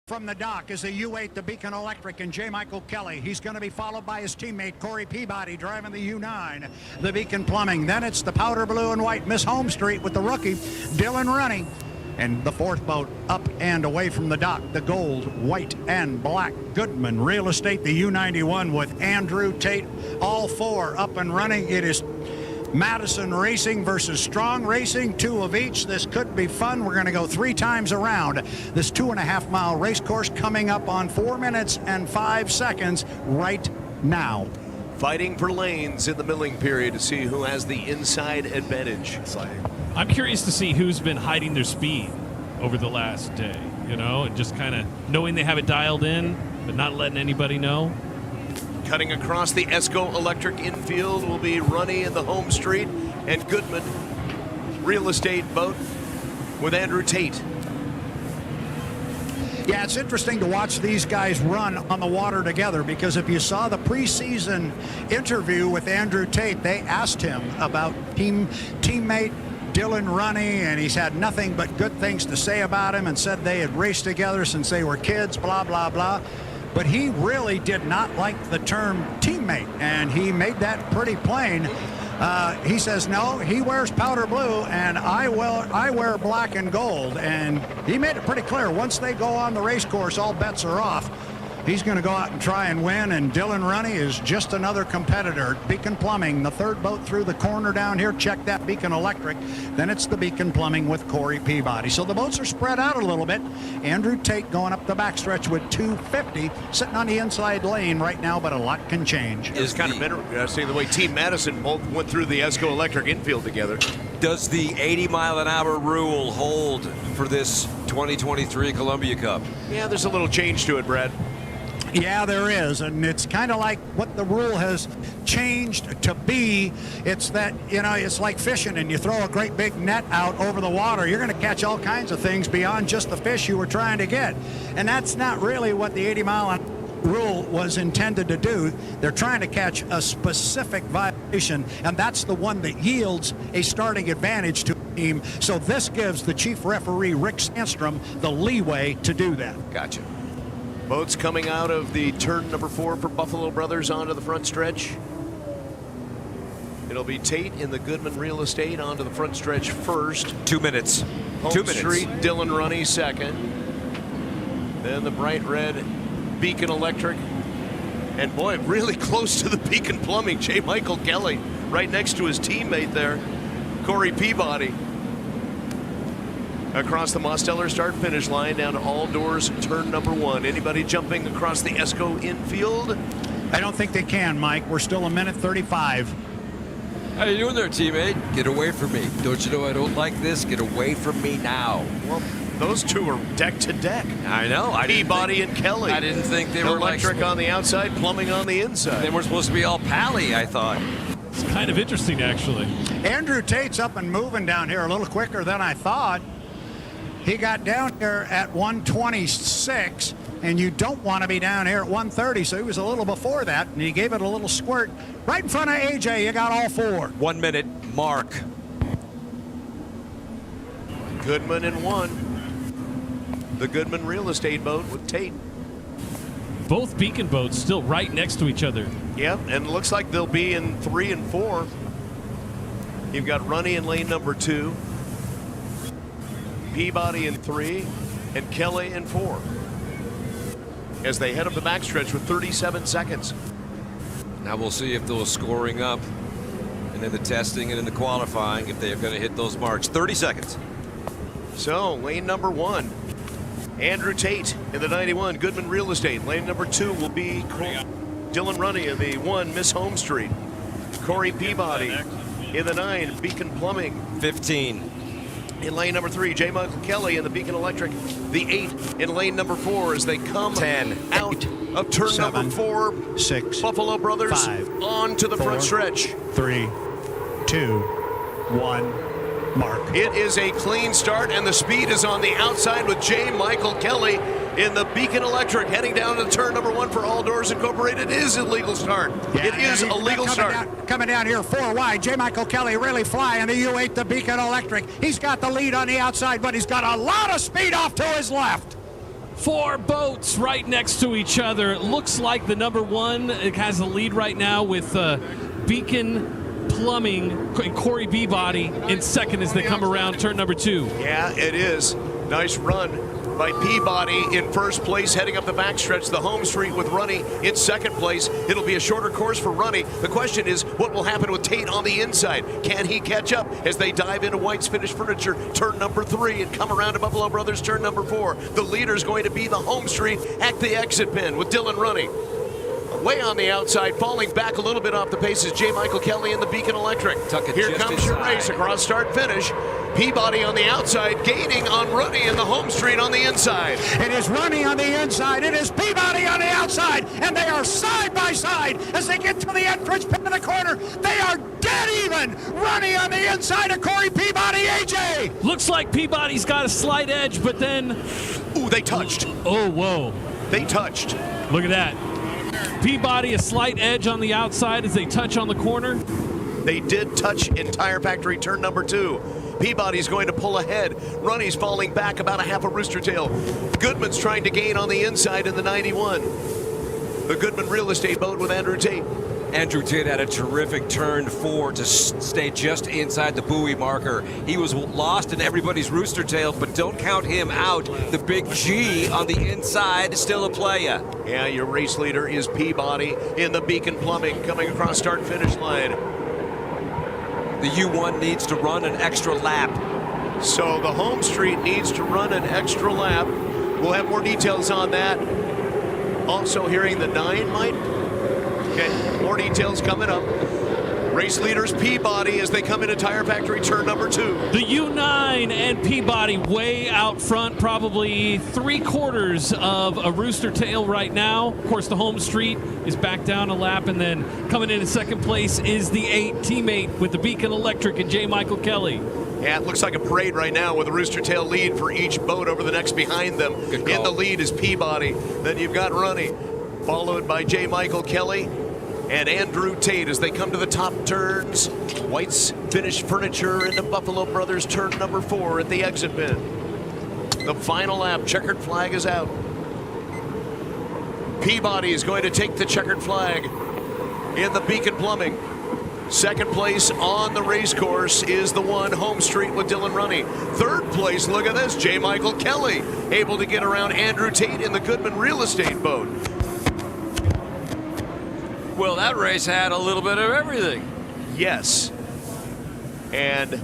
From the dock is a U8, the Beacon Electric, and J. Michael Kelly. He's going to be followed by his teammate, Corey Peabody, driving the U9, the Beacon Plumbing. Then it's the powder blue and white Miss Home Street with the rookie, Dylan Runny. And the fourth boat up and away from the dock, the gold, white, and black Goodman Real Estate, the U91 with Andrew Tate. All four up and running. It is Madison Racing versus Strong Racing, two of each. This could be fun. We're going to go 3 times around this 2.5-mile race course coming up on 4 minutes and 5 seconds right now. Fighting for lanes in the milling period to see who has the inside advantage. I'm curious to see who's been hiding their speed over the last day, you know, and just kind of knowing they have it dialed in, but not letting anybody know. Cutting across the ESCO Electric infield will be Runny in the home street, and Goodman Real Estate boat with Andrew Tate. Yeah, it's interesting to watch these guys run on the water together, because if you saw the preseason interview with Andrew Tate, they asked him about teammate Dylan Runny, and he's had nothing but good things to say about him and said they had raced together since they were kids, blah, blah, blah. But he really did not like the term teammate, and he made that pretty plain. He says, no, he wears powder blue, and I wear black and gold. And he made it pretty clear, once they go on the race course, all bets are off. He's going to go out and try and win, and Dylan Runny is just another competitor. Beacon Plumbing, the third boat through the corner down here. Check that Beacon Electric. Then it's the Beacon Plumbing with Corey Peabody. So the boats are spread out a little bit. Andrew Tate going up the backstretch with 250, sitting on the inside lane right now, but a lot can change. It's kind of interesting the way Team Madison both went through the ESCO Electric infield together. Does the 80-mile-an-hour rule hold for this 2023 Columbia Cup? Yeah, there's a little change to it, Brad. Yeah, there is, and it's kind of like what the rule has changed to be. It's that, you know, it's like fishing, and you throw a great big net out over the water. You're going to catch all kinds of things beyond just the fish you were trying to get. And that's not really what the 80-mile rule was intended to do. They're trying to catch a specific violation, and that's the one that yields a starting advantage to a team. So this gives the chief referee, Rick Sandstrom, the leeway to do that. Gotcha. Boats coming out of the turn number 4 for Buffalo Brothers onto the front stretch. It'll be Tate in the Goodman Real Estate onto the front stretch first. 2 minutes. Home 2 minutes. Street, Dylan Runny second. Then the bright red Beacon Electric. And boy, really close to the Beacon Plumbing, J. Michael Kelly right next to his teammate there, Corey Peabody. Across the Mosteller start-finish line down to all doors, turn number 1. Anybody jumping across the ESCO infield? I don't think they can, Mike. We're still a minute 35. How you doing there, teammate? Get away from me. Don't you know I don't like this? Get away from me now. Well, those two are deck to deck. I know. Peabody and Kelly. I didn't think they were electric like, on the outside, plumbing on the inside. they were supposed to be all pally, I thought. It's kind of interesting, actually. Andrew Tate's up and moving down here a little quicker than I thought. He got down here at 126, and you don't want to be down here at 130, so he was a little before that, and he gave it a little squirt. Right in front of AJ, you got all 4. 1 minute mark. Goodman in 1. The Goodman Real Estate boat with Tate. Both Beacon boats still right next to each other. Yep, and it looks like they'll be in 3 and 4. You've got Runny in lane number 2. Peabody in 3, and Kelly in 4. As they head up the backstretch with 37 seconds. Now we'll see if those scoring up, and in the testing and in the qualifying, if they're going to hit those marks. 30 seconds. So, lane number 1, Andrew Tate in the 91, Goodman Real Estate. Lane number 2 will be Dylan Runny in the 1, Miss Home Street. Corey Peabody in the 9, Beacon Plumbing. 15. In lane number 3, J. Michael Kelly in the Beacon Electric. The 8 in lane number 4 as they come 10, out of turn 7, number 4. 6, Buffalo Brothers 5, on to the 4, front stretch. 3, 2, 1, mark. It is a clean start, and the speed is on the outside with J. Michael Kelly in the Beacon Electric heading down to turn number 1 for All Doors Incorporated. It is a legal start. Yeah, it is a legal start. Coming down here 4 wide. J. Michael Kelly really flying the U8, the Beacon Electric. He's got the lead on the outside, but he's got a lot of speed off to his left. Four boats right next to each other. It looks like the number one has the lead right now with Beacon Plumbing and Corey Peabody in second as they come around turn number 2. Yeah, it is. Nice run by Peabody in first place, heading up the backstretch. The home street with Runny in second place. It'll be a shorter course for Runny. The question is, what will happen with Tate on the inside? Can he catch up as they dive into White's Finished Furniture turn number 3 and come around to Buffalo Brothers turn number 4? The leader is going to be the home street at the exit pin with Dylan Runny. Way on the outside, falling back a little bit off the pace is J. Michael Kelly in the Beacon Electric. Here comes your race across start finish. Peabody on the outside, gaining on Runny in the home street on the inside. It is Runny on the inside. It is Peabody on the outside. And they are side by side as they get to the entrance pin in the corner. They are dead even. Runny on the inside of Corey Peabody, AJ. Looks like Peabody's got a slight edge, but then... Ooh, they touched. Oh, whoa. They touched. Look at that. Peabody a slight edge on the outside as they touch on the corner. They did touch in Tire Factory turn number 2. Peabody's going to pull ahead. Runny's falling back about a half a rooster tail. Goodman's trying to gain on the inside in the 91. The Goodman Real Estate boat with Andrew Tate. Andrew Tate had a terrific turn 4 to stay just inside the buoy marker. He was lost in everybody's rooster tail, but don't count him out. The big G on the inside is still a playa. Yeah, your race leader is Peabody in the Beacon Plumbing coming across start finish line. The U1 needs to run an extra lap. So the home street needs to run an extra lap. We'll have more details on that. Also hearing the 9, Mike. Okay, more details coming up. Race leaders Peabody as they come into Tire Factory turn number 2. The U9 and Peabody way out front, probably 3/4 of a rooster tail right now. Of course, the home street is back down a lap, and then coming in second place is the 8 teammate with the Beacon Electric and J. Michael Kelly. Yeah, it looks like a parade right now with a rooster tail lead for each boat over the next behind them. In the lead is Peabody. Then you've got Runny, followed by J. Michael Kelly and Andrew Tate as they come to the top turns. White's Finished Furniture into Buffalo Brothers turn number 4 at the exit pin. The final lap, checkered flag is out. Peabody is going to take the checkered flag in the Beacon Plumbing. Second place on the race course is the one home street with Dylan Runny. Third place, look at this, J. Michael Kelly able to get around Andrew Tate in the Goodman Real Estate boat. Well, that race had a little bit of everything. Yes. And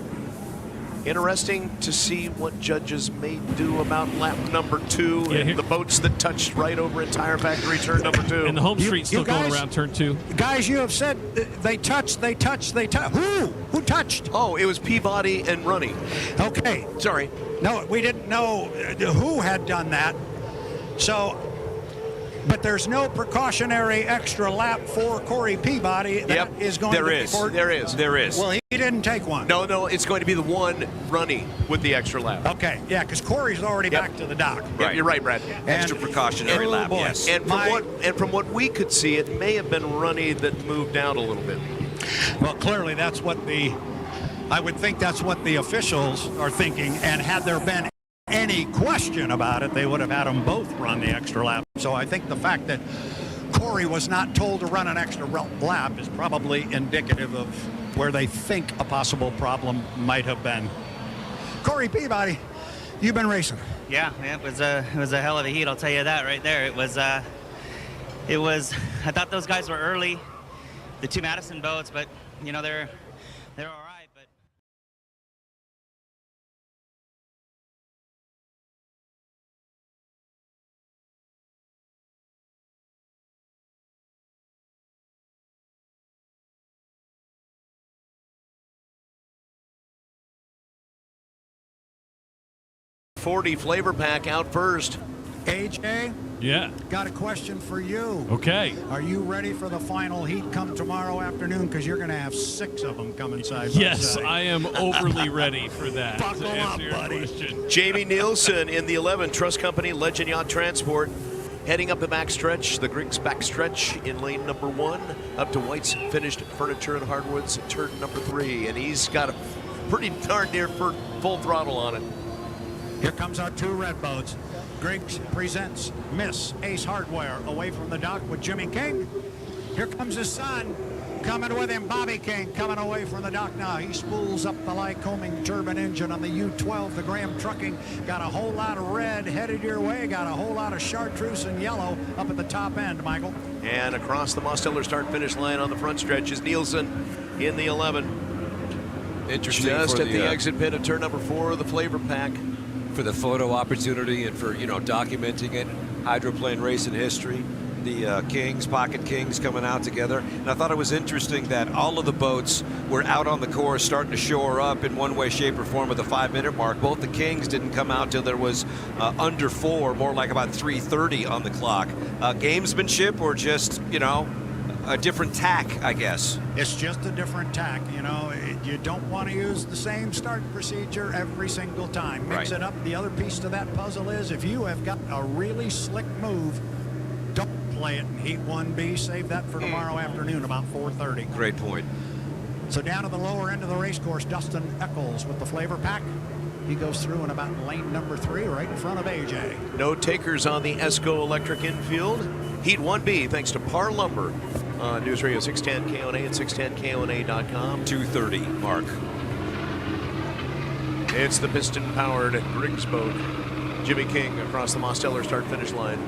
interesting to see what judges may do about lap number 2 and the boats that touched right over at Tire Factory turn number 2. And the home street still going around turn 2. Guys, you have said they touched. Who touched? Oh, it was Peabody and Runny. Okay. Sorry. No, we didn't know who had done that. So, but there's no precautionary extra lap for Corey Peabody. That is going to be for... There is. Well, he didn't take one. No, it's going to be the one Runny with the extra lap. Okay, yeah, because Corey's already back to the dock. Right. You're right, Brad. Extra precautionary lap, yes. And from what we could see, it may have been Runny that moved out a little bit. Well, clearly that's what I would think that's what the officials are thinking, and had there been any question about it, they would have had them both run the extra lap. So I think the fact that Corey was not told to run an extra lap is probably indicative of where they think a possible problem might have been. Corey Peabody, you've been racing. Yeah, it was a hell of a heat, I'll tell you that right there. It was I thought those guys were early, the 2 Madison boats, but you know they're all right. But .40 flavor pack out first. AJ? Yeah. Got a question for you. Okay. Are you ready for the final heat come tomorrow afternoon? Because you're going to have 6 of them coming side by Yes, side. I am overly ready for that. Buckle up, buddy. Jamie Nielsen in the 11 Trust Company Legend Yacht Transport heading up the backstretch, the Griggs backstretch in lane number 1 up to White's Finished Furniture and Hardwoods turn number 3, and he's got a pretty darn near full throttle on it. Here comes our 2 red boats. Griggs presents Miss Ace Hardware away from the dock with Jimmy King. Here comes his son. Coming with him, Bobby King, coming away from the dock now. He spools up the Lycoming turbine engine on the U12. The Graham Trucking got a whole lot of red headed your way. Got a whole lot of chartreuse and yellow up at the top end, Michael. And across the Mosteller start-finish line on the front stretch is Nielsen in the 11. Interesting. Just for at the exit pit of turn number 4 of the flavor pack. For the photo opportunity and for, documenting it. Hydroplane racing history. The Kings, Pocket Kings coming out together. And I thought it was interesting that all of the boats were out on the course starting to shore up in one way, shape, or form at the 5-minute mark. Both the Kings didn't come out till there was under 4, more like about 3:30 on the clock. Gamesmanship or just, a different tack, I guess. It's just a different tack. You don't want to use the same start procedure every single time. Mix it up. The other piece to that puzzle is if you have got a really slick move, don't play it in Heat 1B. Save that for tomorrow afternoon about 4:30. Great point. So down to the lower end of the race course, Dustin Eccles with the flavor pack. He goes through in about lane number 3 right in front of AJ. No takers on the Esco Electric infield. Heat 1B thanks to Par Lumber on News Radio 610 KONA and 610KONA.com. 2:30 mark. It's the piston-powered Griggs boat. Jimmy King across the Mosteller start-finish line.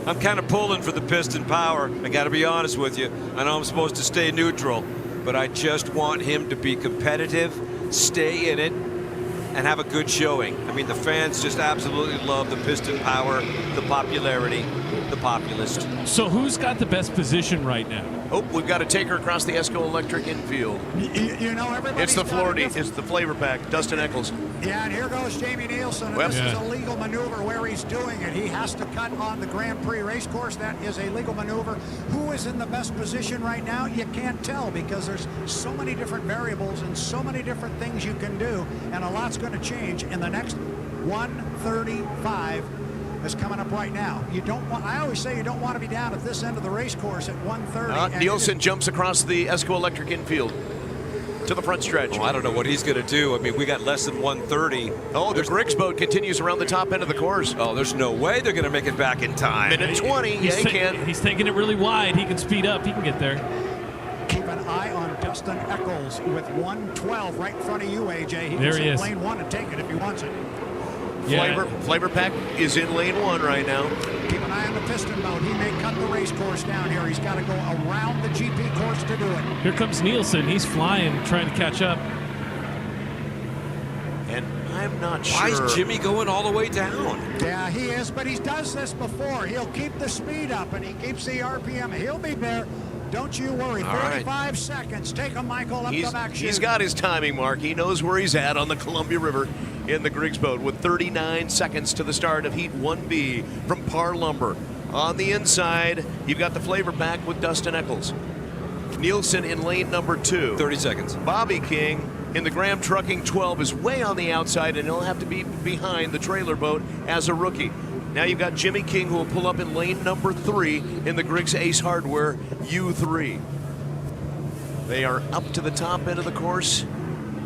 I'm kind of pulling for the piston power. I got to be honest with you. I know I'm supposed to stay neutral, but I just want him to be competitive, stay in it, and have a good showing. I mean, the fans just absolutely love the piston power, the popularity, the populist. So who's got the best position right now? Oh, we've got a taker across the Esco Electric infield. Everybody. It's the Florida. It's the flavor pack. Dustin Eccles. Yeah, and here goes Jamie Nielsen. And this is a legal maneuver where he's doing it. He has to cut on the Grand Prix race course. That is a legal maneuver. Who is in the best position right now? You can't tell because there's so many different variables and so many different things you can do, and a lot's going to change in the next 1:35. Is coming up right now. I always say you don't want to be down at this end of the race course at 1:30. Nielsen jumps across the Esco Electric infield to the front stretch. Oh, I don't know what he's going to do. I mean, we got less than 1:30. Oh, the Griggs boat continues around the top end of the course. Oh, there's no way they're going to make it back in time. Minute 20. Yeah, he can. He's taking it really wide. He can speed up. He can get there. Keep an eye on Dustin Eccles with 1:12 right in front of you, AJ. He there can he is. lane 1 and take it if he wants it. Yeah. Flavor pack is in lane 1 right now. Keep an eye on the piston boat. He may cut the race course down here. He's got to go around the GP course to do it. Here comes Nielsen. He's flying, trying to catch up. And I'm not sure. Why is Jimmy going all the way down? Yeah, he is, but he does this before. He'll keep the speed up, and he keeps the RPM. He'll be there. Don't you worry. 35 seconds. Take him, Michael, up the back chute. He's got his timing mark. He knows where he's at on the Columbia River in the Griggs boat with 39 seconds to the start of Heat 1B from Par Lumber. On the inside, you've got the flavor pack with Dustin Eccles. Nielsen in lane number 2. 30 seconds. Bobby King in the Graham Trucking 12 is way on the outside, and he'll have to be behind the trailer boat as a rookie. Now you've got Jimmy King, who will pull up in lane number 3 in the Griggs Ace Hardware U3. They are up to the top end of the course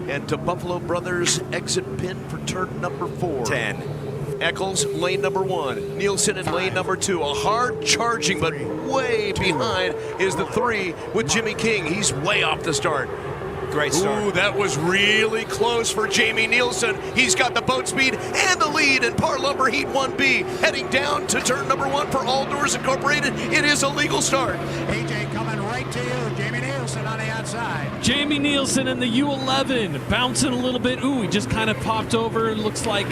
and to Buffalo Brothers exit pin for turn number 4. 10. Eccles, lane number 1. Nielsen in lane number 2. A hard charging, but way behind is the 3 with Jimmy King. He's way off the start. Great start. Ooh, that was really close for Jamie Nielsen. He's got the boat speed and the lead in Par Lumber Heat 1B. Heading down to turn number 1 for All Doors Incorporated. It is a legal start. AJ coming right to you. Jamie Nielsen on the outside. Jamie Nielsen in the U11, bouncing a little bit. Ooh, he just kind of popped over. Looks like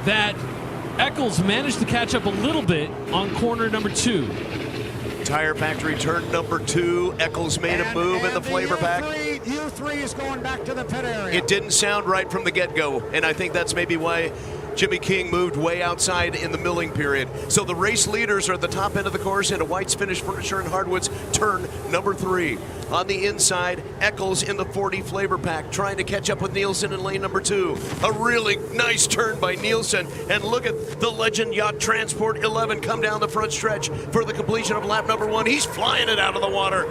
that Eccles managed to catch up a little bit on corner number 2. Tire Factory turn number 2. Eccles made a move in the flavor pack. U3 is going back to the pit area. It didn't sound right from the get-go, and I think that's maybe why Jimmy King moved way outside in the milling period. So the race leaders are at the top end of the course into White's Finish Furniture and Hardwoods, turn number 3. On the inside, Eccles in the 40 flavor pack, trying to catch up with Nielsen in lane number 2. A really nice turn by Nielsen. And look at the Legend Yacht Transport 11 come down the front stretch for the completion of lap number 1. He's flying it out of the water.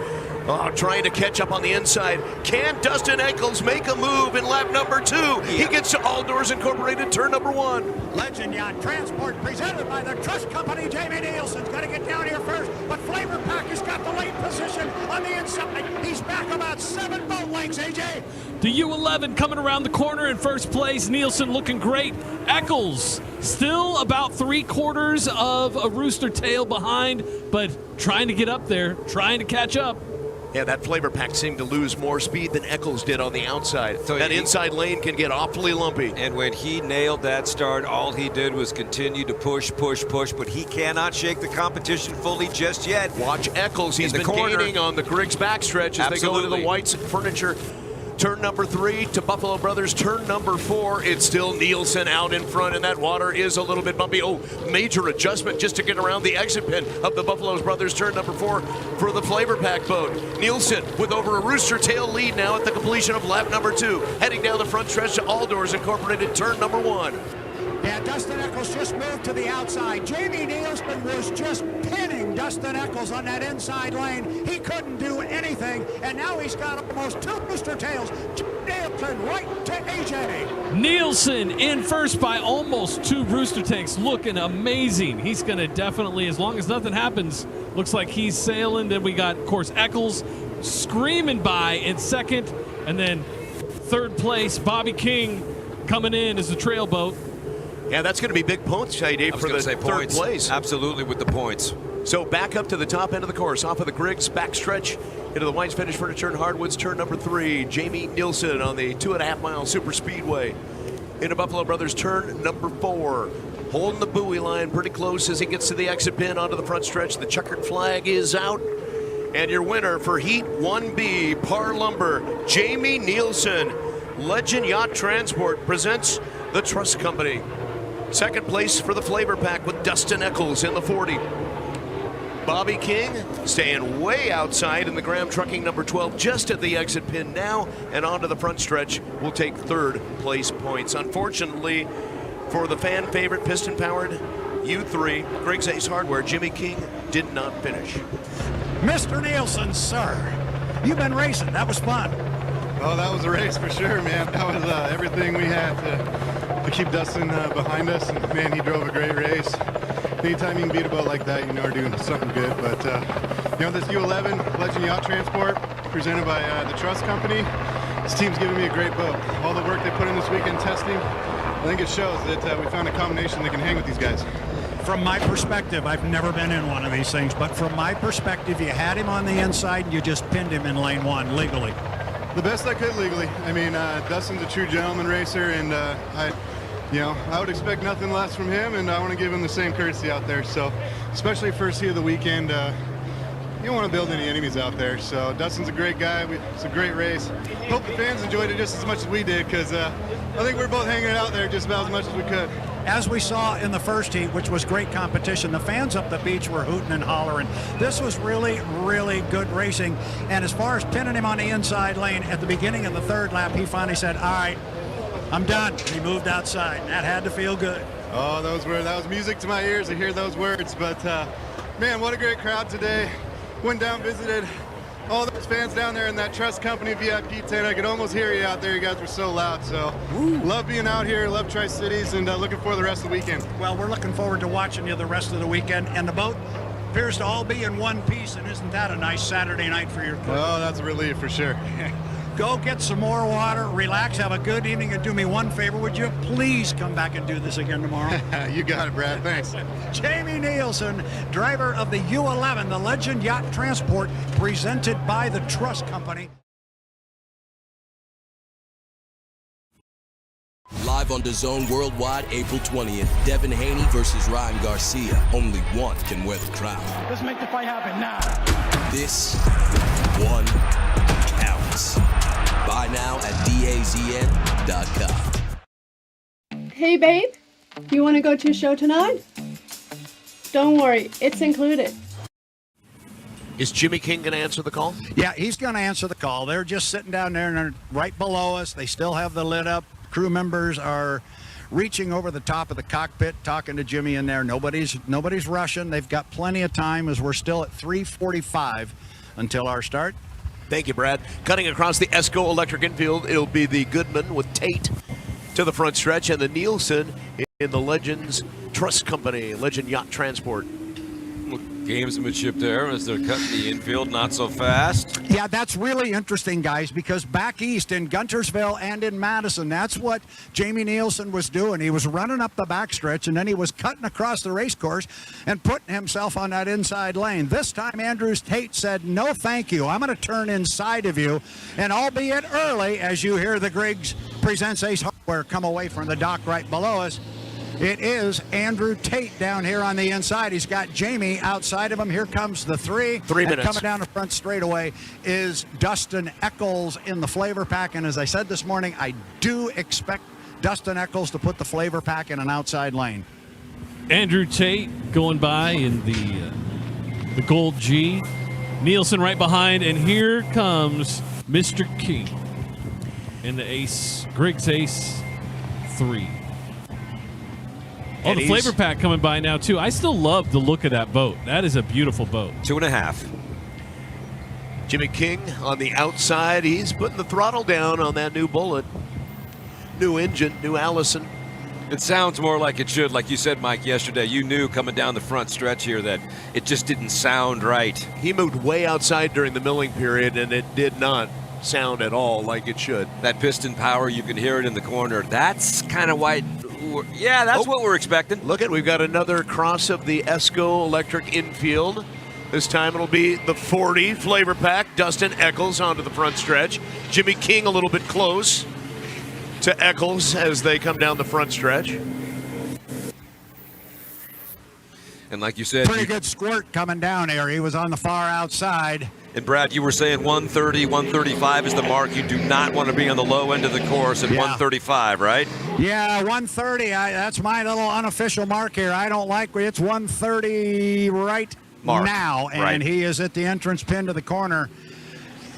Oh, trying to catch up on the inside. Can Dustin Eccles make a move in lap number 2? He gets to All Doors Incorporated, turn number 1. Legend Yacht Transport presented by the Trust Company. Jamie Nielsen's got to get down here first, but Flavor Pack has got the late position on the inside. He's back about 7 boat lengths, AJ. The U11 coming around the corner in first place. Nielsen looking great. Eccles still about 3/4 of a Rooster Tail behind, but trying to get up there, trying to catch up. Yeah, that Flavor Pack seemed to lose more speed than Eccles did on the outside. So that inside lane can get awfully lumpy. And when he nailed that start, all he did was continue to push, but he cannot shake the competition fully just yet. Watch Eccles. He's been corner. gaining on the Griggs backstretch as they go into the White's Furniture. Turn number 3 to Buffalo Brothers. Turn number 4. It's still Nielsen out in front, and that water is a little bit bumpy. Oh, major adjustment just to get around the exit pin of the Buffalo Brothers. Turn number 4 for the Flavor Pack boat. Nielsen with over a Rooster Tail lead now at the completion of lap number 2. Heading down the front stretch to All Doors Incorporated. Turn number 1. Yeah, Dustin Eccles just moved to the outside. Jamie Nielsen was just pinning Dustin Eccles on that inside lane. He couldn't do anything, and now he's got almost 2 Rooster Tails. Nielsen right to AJ. Nielsen in first by almost 2 Rooster Tanks, looking amazing. He's going to definitely, as long as nothing happens, looks like he's sailing. Then we got, of course, Eccles screaming by in second, and then third place, Bobby King coming in as the trail boat. Yeah, that's going to be big points, Dave, for the third place. Absolutely, with the points. So back up to the top end of the course, off of the Griggs backstretch into the White's Finish Furniture and Hardwoods. Turn number 3, Jamie Nielsen on the 2.5-mile super speedway. Into Buffalo Brothers, turn number 4. Holding the buoy line pretty close as he gets to the exit pin onto the front stretch. The checkered flag is out. And your winner for Heat 1B, Par Lumber, Jamie Nielsen. Legend Yacht Transport presents the Trust Company. Second place for the Flavor Pack with Dustin Eccles in the 40. Bobby King staying way outside in the Graham Trucking number 12, just at the exit pin now, and onto the front stretch will take third place points. Unfortunately, for the fan favorite piston-powered U3, Griggs Ace Hardware, Jimmy King did not finish. Mr. Nielsen, sir, you've been racing. That was fun. Oh, that was a race for sure, man. That was everything we had to keep Dustin behind us. And, man, he drove a great race. Anytime you can beat a boat like that, you know we're doing something good. But, you know, this U11 Legend Yacht Transport presented by the Trust Company, this team's giving me a great boat. All the work they put in this weekend testing, I think it shows that we found a combination that can hang with these guys. From my perspective, I've never been in one of these things, but from my perspective, you had him on the inside and you just pinned him in lane 1 legally. The best I could legally. I mean, Dustin's a true gentleman racer, and I would expect nothing less from him, and I want to give him the same courtesy out there. So, especially first heat of the weekend, you don't want to build any enemies out there. So, Dustin's a great guy. It's a great race. Hope the fans enjoyed it just as much as we did, because I think we're both hanging it out there just about as much as we could. As we saw in the first heat, which was great competition, the fans up the beach were hooting and hollering. This was really, really good racing. And as far as pinning him on the inside lane at the beginning of the third lap, he finally said, all right, I'm done. He moved outside. That had to feel good. Oh, that was music to my ears to hear those words. But, man, what a great crowd today. Went down, visited all those fans down there in that Trust Company VIP tent. I could almost hear you out there. You guys were so loud. So, love being out here, love Tri-Cities, and looking forward to the rest of the weekend. Well, we're looking forward to watching you the rest of the weekend. And the boat appears to all be in one piece, and isn't that a nice Saturday night for your crew? Oh, that's a relief for sure. Go get some more water, relax, have a good evening, and do me one favor. Would you please come back and do this again tomorrow? You got it, Brad. Thanks. Jamie Nielsen, driver of the U11, the Legend Yacht Transport, presented by the Trust Company. Live on DAZN Worldwide, April 20th, Devin Haney versus Ryan Garcia. Only one can wear the crown. Let's make the fight happen now. This one counts. Buy now at DAZN.com. Hey babe, you want to go to a show tonight? Don't worry, it's included. Is Jimmy King going to answer the call? Yeah, he's going to answer the call. They're just sitting down there and they're right below us. They still have the lid up. Crew members are reaching over the top of the cockpit, talking to Jimmy in there. Nobody's rushing. They've got plenty of time as we're still at 3:45 until our start. Thank you, Brad. Cutting across the Esco Electric infield, it'll be the Goodman with Tate to the front stretch, and the Nielsen in the Legends Trust Company, Legend Yacht Transport. Gamesmanship there as they're cutting the infield, not so fast. Yeah, that's really interesting, guys, because back east in Guntersville and in Madison, that's what Jamie Nielsen was doing. He was running up the backstretch, and then he was cutting across the race course and putting himself on that inside lane. This time, Andrew Tate said, no, thank you. I'm going to turn inside of you, and albeit early, as you hear the Griggs Presents Ace Hardware come away from the dock right below us, it is Andrew Tate down here on the inside. He's got Jamie outside of him. Here comes the 3. 3 minutes. And coming down the front straightaway is Dustin Eccles in the flavor pack. And as I said this morning, I do expect Dustin Eccles to put the flavor pack in an outside lane. Andrew Tate going by in the Gold G. Nielsen right behind, and here comes Mr. King in the Ace, Griggs Ace 3. Oh, the flavor pack coming by now, too. I still love the look of that boat. That is a beautiful boat. 2.5. Jimmy King on the outside. He's putting the throttle down on that new Bullet. New engine, new Allison. It sounds more like it should. Like you said, Mike, yesterday, you knew coming down the front stretch here that it just didn't sound right. He moved way outside during the milling period, and it did not sound at all like it should. That piston power, you can hear it in the corner. That's kind of why... Yeah, that's what we're expecting. Look we've got another cross of the Esco Electric infield. This time it'll be the 40 flavor pack. Dustin Eccles onto the front stretch. Jimmy King a little bit close to Eccles as they come down the front stretch. And like you said... Pretty good squirt coming down here. He was on the far outside. And Brad, you were saying 130, 135 is the mark. You do not want to be on the low end of the course at 135, right? Yeah, 130. That's my little unofficial mark here. I don't like it. It's 130 right now, and he is at the entrance pin to the corner.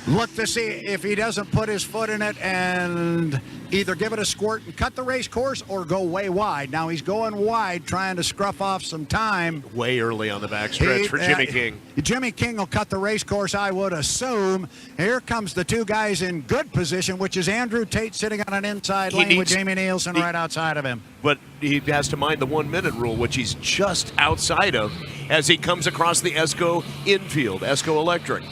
Look to see if he doesn't put his foot in it and either give it a squirt and cut the race course or go way wide. Now he's going wide, trying to scruff off some time. Way early on the backstretch for Jimmy King. Jimmy King will cut the race course, I would assume. Here comes the 2 guys in good position, which is Andrew Tate sitting on an inside lane with Jamie Nielsen right outside of him. But he has to mind the 1-minute rule, which he's just outside of as he comes across the Esco infield, Esco Electric.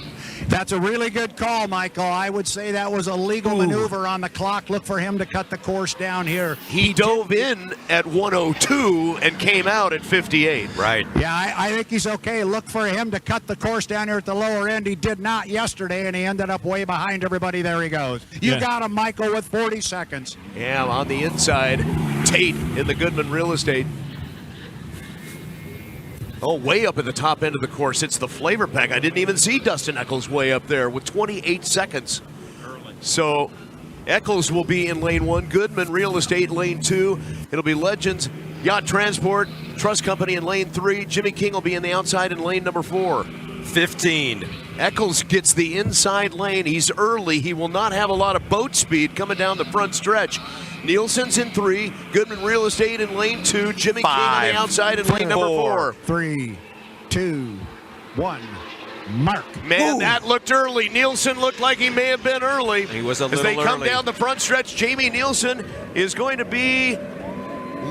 That's a really good call, Michael. I would say that was a legal maneuver on the clock. Look for him to cut the course down here. He dove in at 102 and came out at 58. Right. Yeah, I think he's okay. Look for him to cut the course down here at the lower end. He did not yesterday, and he ended up way behind everybody. There he goes. You got him, Michael, with 40 seconds. Yeah, on the inside, Tate in the Goodman Real Estate. Oh, way up at the top end of the course. It's the flavor pack. I didn't even see Dustin Eccles way up there with 28 seconds. So Eccles will be in lane 1. Goodman Real Estate lane 2. It'll be Legends Yacht Transport Trust Company in lane 3. Jimmy King will be in the outside in lane number 4. 15. Eccles gets the inside lane. He's early. He will not have a lot of boat speed coming down the front stretch. Nielsen's in 3. Goodman Real Estate in lane 2. Jimmy King on the outside in lane number 4. 3, 2, 1. Mark. Man, that looked early. Nielsen looked like he may have been early. He was a little early. As they come early. down the front stretch, Jamie Nielsen is going to be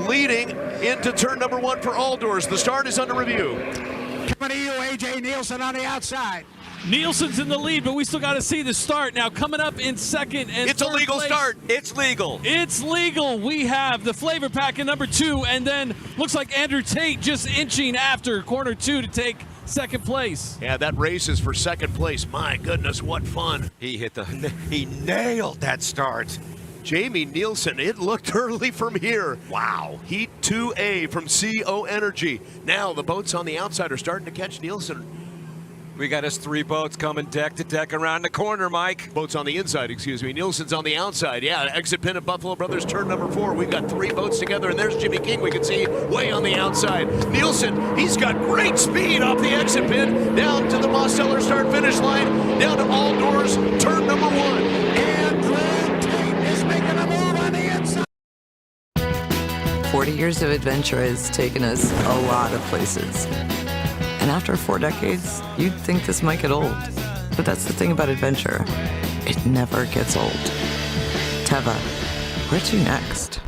leading into turn number 1 for all doors. The start is under review. Coming to you, A.J. Nielsen on the outside. Nielsen's in the lead, but we still got to see the start. Now coming up in second and it's a legal place, start. It's legal. It's legal. We have the flavor pack in number 2, and then looks like Andrew Tate just inching after corner 2 to take second place. Yeah, that race is for second place. My goodness, what fun. He nailed that start. Jamie Nielsen, it looked early from here. Wow. Heat 2A from CO Energy. Now the boats on the outside are starting to catch Nielsen. We got us 3 boats coming deck to deck around the corner, Mike. Boats on the inside, excuse me. Nielsen's on the outside. Yeah, exit pin at Buffalo Brothers, turn number 4. We've got 3 boats together, and there's Jimmy King. We can see way on the outside. Nielsen, he's got great speed off the exit pin, down to the Mosteller start-finish line, down to all doors, turn number 1. And Greg Tate is making a move on the inside. 40 years of adventure has taken us a lot of places. And after 4 decades, you'd think this might get old. But that's the thing about adventure. It never gets old. Teva, where to next?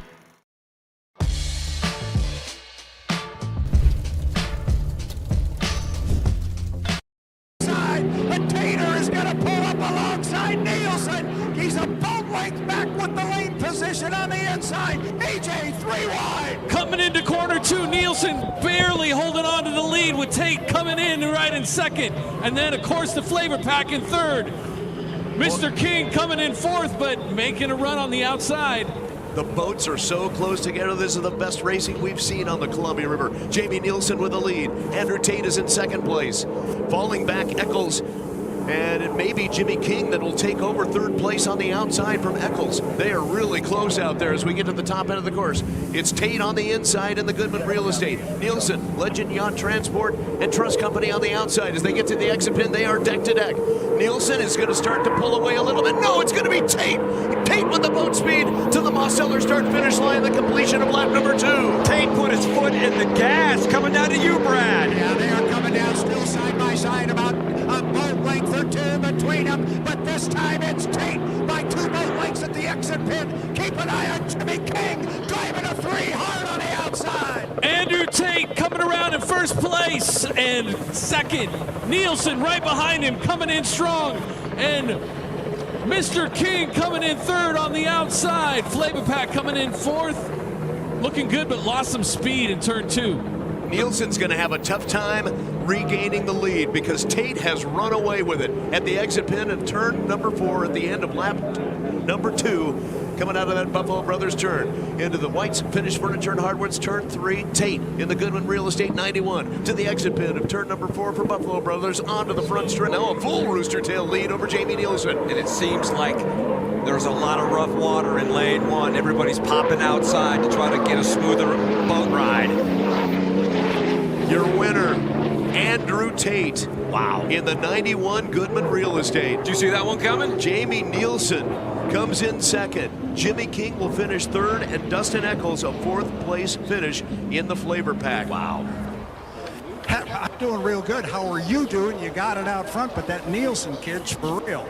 And Tater is going to pull up alongside Nielsen. He's a boat length back with the lane position on the inside. AJ 3 wide. Coming into corner 2, Nielsen barely holding on to the lead with Tate coming in right in second. And then, of course, the flavor pack in third. Mr. King coming in fourth, but making a run on the outside. The boats are so close together. This is the best racing we've seen on the Columbia River. Jamie Nielsen with the lead. Andrew Tate is in second place. Falling back, Eccles. And it may be Jimmy King that will take over third place on the outside from Eccles. They are really close out there as we get to the top end of the course. It's Tate on the inside and the Goodman Real Estate. Nielsen, Legend Yacht Transport, and Trust Company on the outside. As they get to the exit pin, they are deck to deck. Nielsen is going to start to pull away a little bit. No, it's going to be Tate. Tate with the boat speed to the Mosteller start-finish line, the completion of lap number 2. Tate put his foot in the gas, coming down to you, Brad. Yeah, they are coming down still side by side, about a boat length or 2 between them. But this time it's Tate by 2 boat lengths at the exit pin. Keep an eye on Jimmy King driving a 3 hard on the outside. Andrew Tate coming around in first place and second. Nielsen right behind him coming in strong. And Mr. King coming in third on the outside. Flavor Pack coming in fourth. Looking good, but lost some speed in turn 2. Nielsen's going to have a tough time regaining the lead because Tate has run away with it at the exit pin of turn number 4 at the end of lap number 2. Coming out of that Buffalo Brothers turn into the White's Finished Furniture and Hardwoods turn 3. Tate in the Goodman Real Estate 91 to the exit pin of turn number 4 for Buffalo Brothers onto the front straight. Now a full Rooster Tail lead over Jamie Nielsen. And it seems like there's a lot of rough water in lane 1. Everybody's popping outside to try to get a smoother boat ride. Your winner, Andrew Tate. Wow. In the 91 Goodman Real Estate. Did you see that one coming? Jamie Nielsen comes in second. Jimmy King will finish third, and Dustin Eccles a 4th place finish in the Flavor Pack. Wow. I'm doing real good. How are you doing? You got it out front, but that Nielsen kid's for real.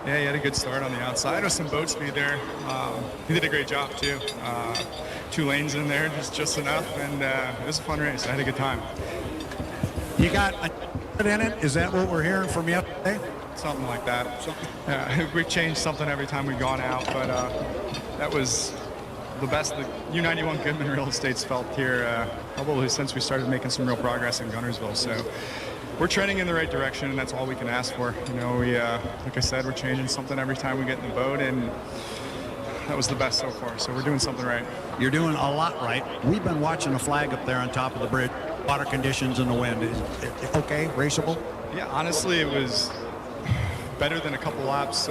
Yeah, he had a good start on the outside with some boat speed there. He did a great job too. 2 lanes in there, just enough, and it was a fun race. I had a good time. You got a in it? Is that what we're hearing from you today? Something like that. Yeah, we changed something every time we've gone out, but that was the best the U91 Goodman Real Estate's felt here probably since we started making some real progress in Gunnersville. So we're trending in the right direction, and that's all we can ask for. You know, we, like I said, we're changing something every time we get in the boat, and that was the best so far. So we're doing something right. You're doing a lot right. We've been watching the flag up there on top of the bridge. Water conditions and the wind. Is it okay? Raceable? Yeah, honestly, it was better than a couple laps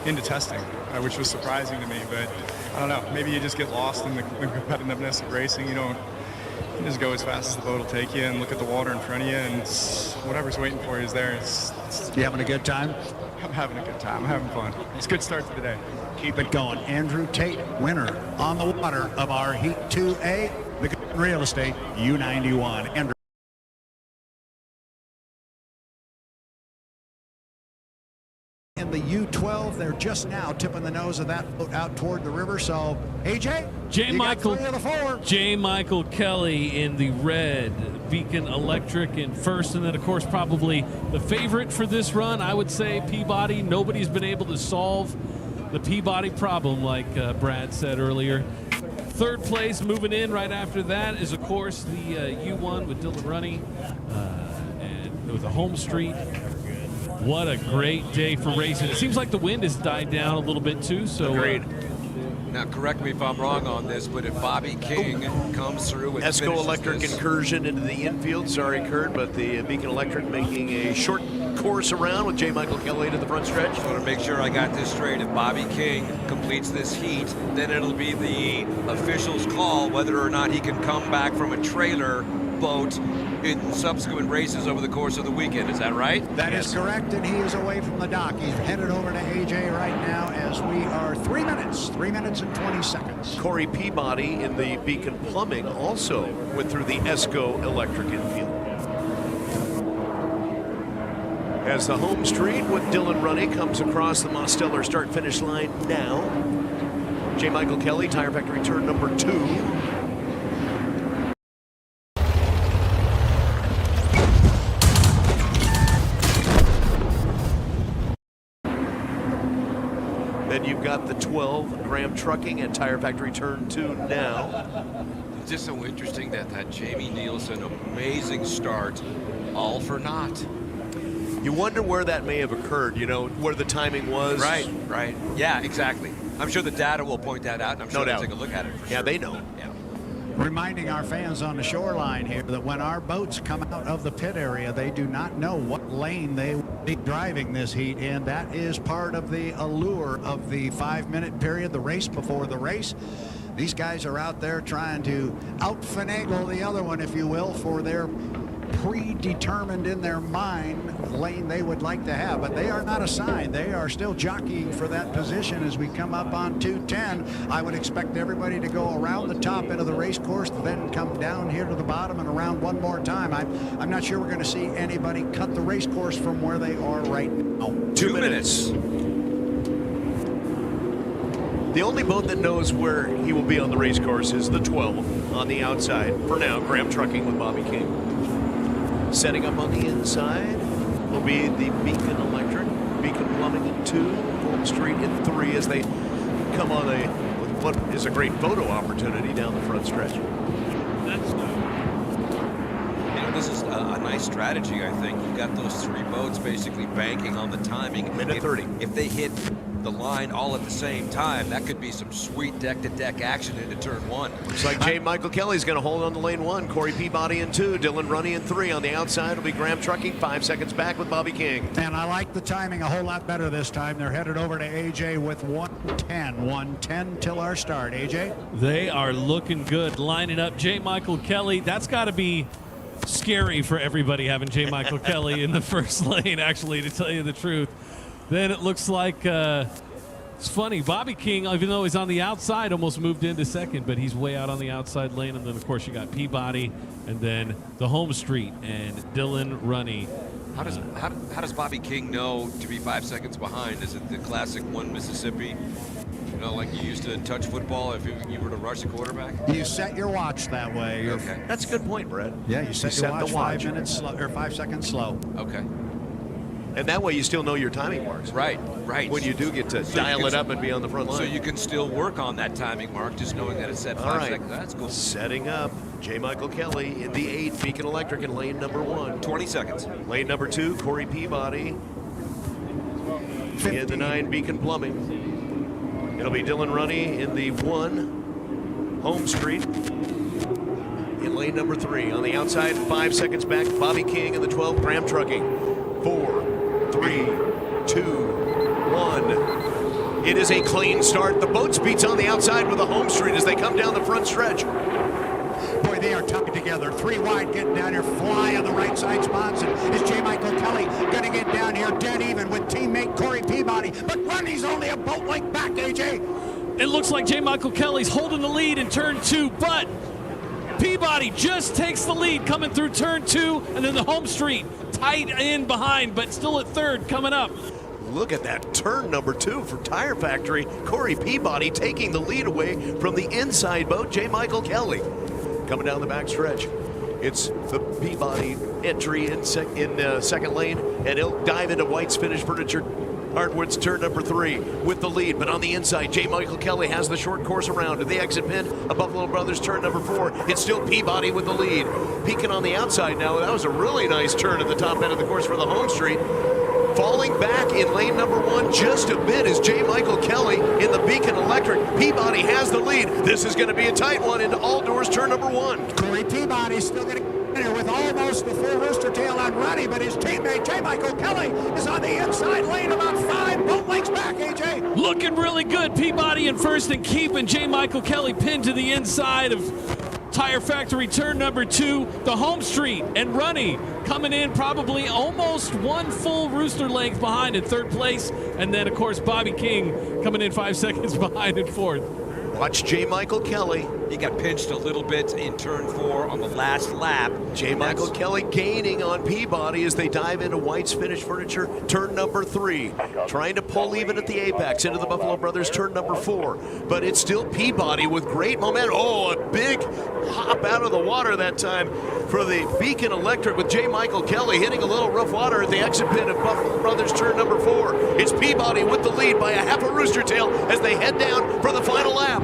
into testing, which was surprising to me. But I don't know. Maybe you just get lost in the competitiveness of racing. You just go as fast as the boat will take you and look at the water in front of you, and whatever's waiting for you is there. You having a good time? I'm having a good time. I'm having fun. It's a good start to the day. Keep it going. Andrew Tate, winner on the water of our Heat 2A, the Goodman Real Estate U91. Andrew. In the U12, they're just now tipping the nose of that boat out toward the river. So, AJ, J. Michael, got 3 of the 4. J. Michael Kelly in the red, Beacon Electric in first, and then of course probably the favorite for this run, I would say Peabody. Nobody's been able to solve the Peabody problem, like Brad said earlier. Third place moving in right after that is of course the U1 with Dylan Runny and with the home street. What a great day for racing. It seems like the wind has died down a little bit too. So agreed. Now, correct me if I'm wrong on this, but if Bobby King comes through and Esco Electric incursion into the infield. Sorry, Kurt, but the Beacon Electric making a short course around with J. Michael Kelly to the front stretch. I want to make sure I got this straight. If Bobby King completes this heat, then it'll be the official's call whether or not he can come back from a trailer boat in subsequent races over the course of the weekend. Is that right? That is correct, and he is away from the dock. He's headed over to AJ right now as we are 3 minutes and 20 seconds. Corey Peabody in the Beacon Plumbing also went through the Esco Electric infield. As the home street with Dylan Runny comes across the Mosteller start-finish line now. J. Michael Kelly, Tire Factory turn number 2. Then you've got the 12, Graham Trucking at Tire Factory turn 2 now. It's just so interesting that Jamie Nielsen, amazing start, all for naught. You wonder where that may have occurred, you know, where the timing was. Right, right. Yeah, exactly. I'm sure the data will point that out, and I'm sure they'll take a look at it for sure. Yeah, they know. Yeah. Reminding our fans on the shoreline here that when our boats come out of the pit area, they do not know what lane they will be driving this heat in. That is part of the allure of the 5-minute period, the race before the race. These guys are out there trying to out-finagle the other one, if you will, for their predetermined in their mind lane they would like to have, but they are not assigned. They are still jockeying for that position as we come up on 210. I would expect everybody to go around the top end of the race course, then come down here to the bottom and around one more time. I'm not sure we're going to see anybody cut the race course from where they are right now. 2 minutes. The only boat that knows where he will be on the race course is the 12 on the outside. For now, Graham Trucking with Bobby King. Setting up on the inside will be the Beacon Electric, Beacon Plumbing in 2, Home Street in 3 as they come on what is a great photo opportunity down the front stretch. That's this is a nice strategy, I think. You've got those 3 boats basically banking on the timing. Minute 30. If they hit the line all at the same time, that could be some sweet deck-to-deck action into turn 1. Looks like J. Michael Kelly's going to hold on to lane 1. Corey Peabody in 2. Dylan Runny in 3. On the outside will be Graham Trucking. 5 seconds back with Bobby King. And I like the timing a whole lot better this time. They're headed over to AJ with 110 till our start. AJ? They are looking good, lining up. J. Michael Kelly, that's got to be scary for everybody having J. Michael Kelly in the first lane, actually, to tell you the truth. Then it looks like it's funny. Bobby King, even though he's on the outside, almost moved into second, but he's way out on the outside lane. And then, of course, you got Peabody and then the home street and Dylan Runny. How does Bobby King know to be 5 seconds behind? Is it the classic 1 Mississippi? You know, like you used to in touch football if you were to rush a quarterback? You set your watch that way. Okay. That's a good point, Brett. Yeah, you set your watch 5 minutes slow, or 5 seconds slow. Okay. And that way you still know your timing marks. Right, right. When you do get to dial it up and be on the front line. So you can still work on that timing mark, just knowing that it's set 5 seconds. That's cool. Setting up J. Michael Kelly in the 8, Beacon Electric in lane number 1. 20 seconds. Lane number 2, Corey Peabody. 50. In the 9, Beacon Plumbing. It'll be Dylan Runny in the 1, Home Street. In lane number 3. On the outside, 5 seconds back, Bobby King in the 12, Graham Trucking. 4, 3, 2, 1. It is a clean start. The boat speed's on the outside with the home street as they come down the front stretch. Boy, they are tucked together. 3 wide getting down here. Fly on the right side spots. And is J. Michael Kelly going to get down here dead even with teammate Corey Peabody? But Runny's only a boat length back, AJ. It looks like J. Michael Kelly's holding the lead in turn 2, but Peabody just takes the lead coming through turn 2, and then the home street tight in behind, but still at third coming up. Look at that turn number 2 for Tire Factory. Corey Peabody taking the lead away from the inside boat, J. Michael Kelly. Coming down the back stretch. It's the Peabody entry in second lane, and he'll dive into White's Finished Furniture Hardwood's turn number 3 with the lead, but on the inside, J. Michael Kelly has the short course around. At the exit pin, a Buffalo Brothers turn number 4. It's still Peabody with the lead. Peeking on the outside now. That was a really nice turn at the top end of the course for the home street. Falling back in lane number 1 just a bit is J. Michael Kelly in the Beacon Electric. Peabody has the lead. This is going to be a tight one into All Doors turn number 1. Corey Peabody still going to here with almost the full rooster tail on Runny, but his teammate J. Michael Kelly is on the inside lane about 5 boat lengths back, AJ. Looking really good. Peabody in first and keeping J. Michael Kelly pinned to the inside of Tire Factory turn number 2. The home street and Runny coming in probably almost 1 full rooster length behind in third place. And then, of course, Bobby King coming in 5 seconds behind in fourth. Watch J. Michael Kelly He got pinched a little bit in turn 4 on the last lap. J. Michael Kelly gaining on Peabody as they dive into White's Finish Furniture, turn number 3. Trying to pull even at the apex into the Buffalo Brothers, turn number 4. But it's still Peabody with great momentum. Oh, a big hop out of the water that time for the Beacon Electric with J. Michael Kelly hitting a little rough water at the exit pit of Buffalo Brothers, turn number 4. It's Peabody with the lead by a half a rooster tail as they head down for the final lap.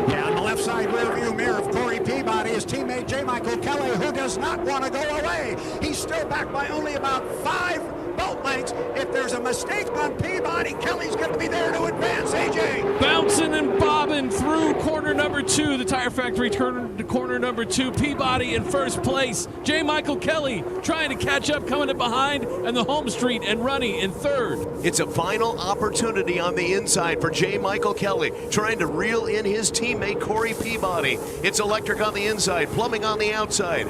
Yeah, on the left side rearview mirror of Corey Peabody, his teammate J. Michael Kelly, who does not want to go away. He's still back by only about 5 boat lengths. If there's a mistake on Peabody, Kelly's going to be there to advance. AJ. Bouncing and bobbing through corner number 2. The Tire Factory turned to corner number 2. Peabody in first place. J. Michael Kelly trying to catch up, coming in behind, and the home street and running in third. It's a final opportunity on the inside for J. Michael Kelly, trying to reel in his teammate Corey Peabody. It's Electric on the inside, Plumbing on the outside.